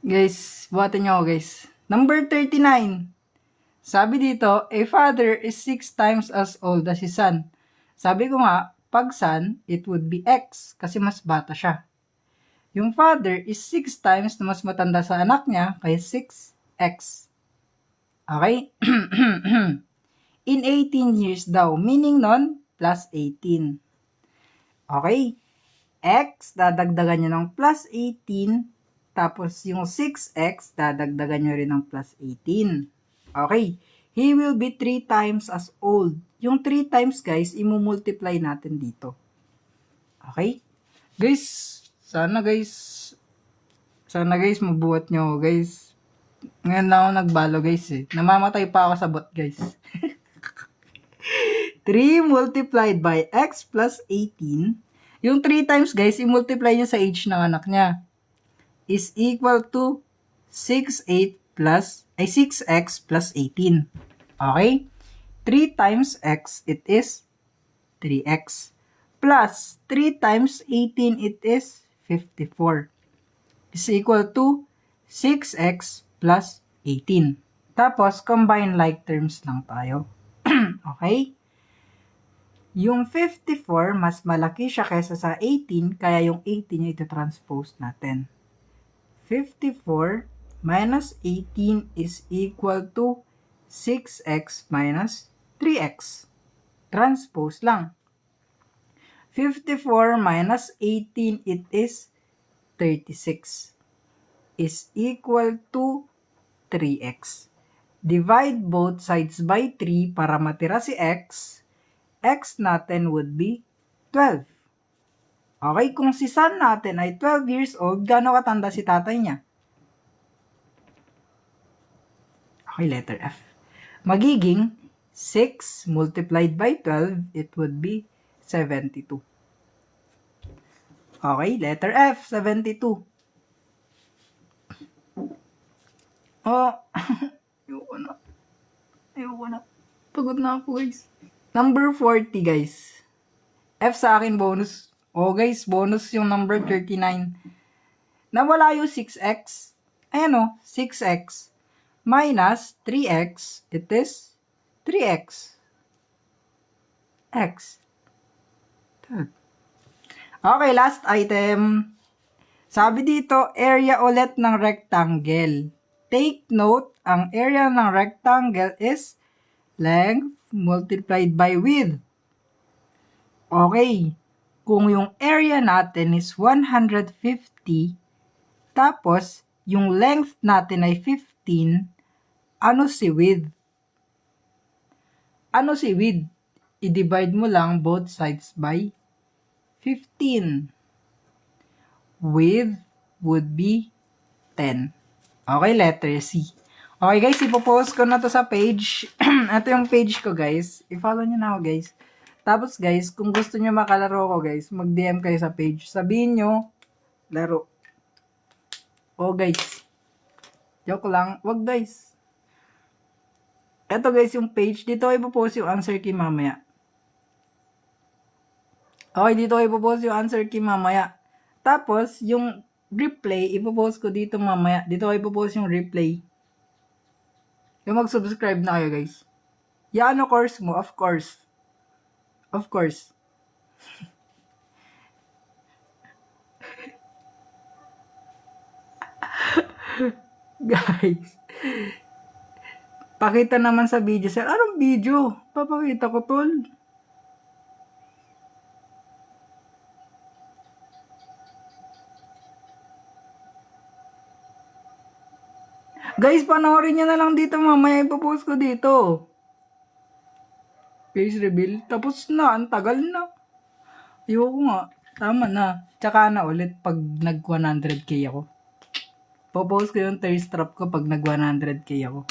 Guys, buhatin nyo guys. Number 39. Sabi dito, a father is 6 times as old as his son. Sabi ko nga, pag son, it would be X kasi mas bata siya. Yung father is 6 times na mas matanda sa anak niya, kaya 6x. Okay? In 18 years daw. Meaning nun, plus 18. Okay? X, dadagdagan nyo ng plus 18. Tapos yung 6x, dadagdagan nyo rin ng plus 18. Okay? He will be 3 times as old. Yung 3 times, guys, imumultiply natin dito. Okay? Guys, sana guys, mabuhat nyo guys. Ngayon na ako nagbalo guys eh. Namamatay pa ako sa bot guys. 3 multiplied by x plus 18. Yung 3 times guys, i-multiply nyo sa age ng anak niya. Is equal to 6x plus 18. Okay? 3 times x, it is 3x. Plus 3 times 18, it is 54 is equal to 6x plus 18. Tapos, combine like terms lang tayo. Okay? Yung 54, mas malaki siya kaysa sa 18, kaya yung 18 yung ito-transpose natin. 54 minus 18 is equal to 6x minus 3x. Transpose lang. 54 minus 18, it is 36, is equal to 3x. Divide both sides by 3 para matira si x. X natin would be 12. Okay, kung si son natin ay 12 years old, gaano katanda si tatay niya? Okay, letter F. Magiging 6 multiplied by 12, it would be 72. Okay, letter F, 72. Oh, ayoko na. Ayoko na. Pagod na ako, guys. Number 40, guys. F sa akin, bonus. Oh, guys, bonus yung number 39. Nawala yung 6x. Ayan o, 6x. Minus 3x, it is 3x. X. Okay, last item. Sabi dito, area ulit ng rectangle. Take note, ang area ng rectangle is length multiplied by width. Okay, kung yung area natin is 150, tapos yung length natin ay 15, ano si width? Ano si width? I-divide mo lang both sides by 15. Width would be 10. Okay, letter C. Okay guys, ipopost ko na to sa page. Ito yung page ko guys. I-follow nyo na ako guys. Tapos guys, kung gusto nyo makalaro ko guys, mag-DM kayo sa page. Sabihin nyo, laro. Oh guys. Joke lang. Wag guys. Ito guys yung page. Dito ko ipopost yung answer key mamaya. Okay, dito ko ipopost yung answer key mamaya. Tapos, yung replay, ipopost ko dito mamaya. Dito ko ipopost yung replay. Yung mag-subscribe na kayo, guys. Yan ano course mo? Of course. Of course. Guys. Pakita naman sa video, sir. Anong video? Papakita ko, tol. Guys, panoorin nyo na lang dito mamaya. Ipopost ko dito. Face reveal. Tapos na. Ang tagal na. Ayoko nga. Tama na. Tsaka na ulit pag nag 100k ako. Popost ko yung thirst trap ko pag nag 100k ako.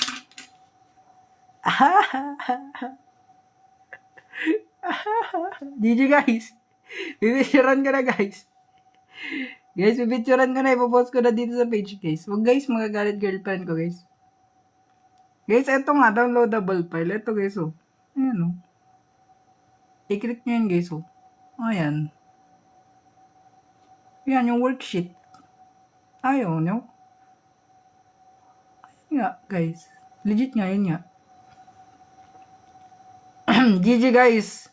GG guys. Bibisyaran ka na guys. Guys, bibitsuran ko na, ipopost ko na dito sa page, guys. Huwag guys, magagalit girlfriend ko, guys. Guys, eto nga, downloadable file. Eto, guys, oh. Ayan, oh. I-click nyo yun, guys, oh. Ayan. Ayan, yung worksheet. Ayaw, no? Ayan nga, guys. Legit nga, yun nga. GG, guys.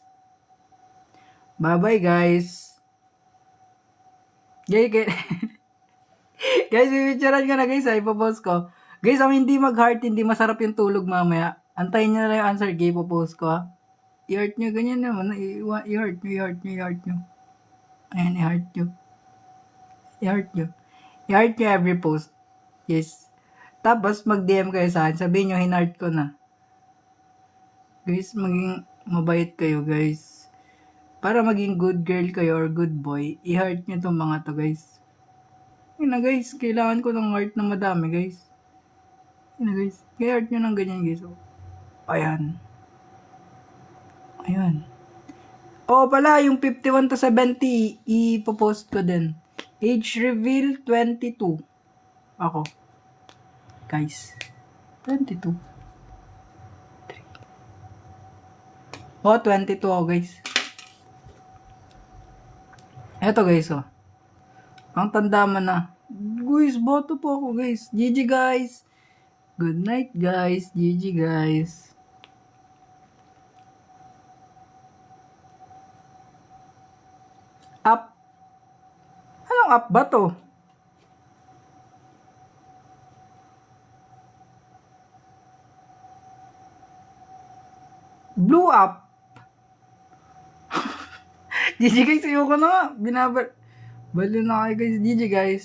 Bye-bye, guys. Guys, bibitsuran ko na guys, ipopost ko. Guys, ang hindi mag-heart, hindi masarap yung tulog mamaya. Antayin nyo na lang yung answer, gay, ipopost ko ha. I-heart nyo, ganyan naman. I-heart nyo. Ayan, i-heart nyo. I-heart nyo every post. Yes. Tapos, mag-DM kayo sa akin. Sabihin nyo, hin-heart ko na. Guys, maging mabait kayo, guys. Para maging good girl kayo or good boy, i-heart nyo itong mga to, guys. Yun na, guys. Kailangan ko ng heart na madami, guys. Yun na, guys. I-heart nyo ng ganyan, guys. Oh. Ayan. Ayan. Oh, pala, yung 51 to 70, ipopost ko din. Age reveal, 22. Ako. Guys. 22. 3. Oh, 22 ako, guys. Eto guys, oh. Ang tanda man na. Guys, boto po ako guys. GG guys. Good night guys. GG guys. Up. Anong up ba to? Blue up. GG guys, ayoko na nga. Bali na kayo guys. GG guys.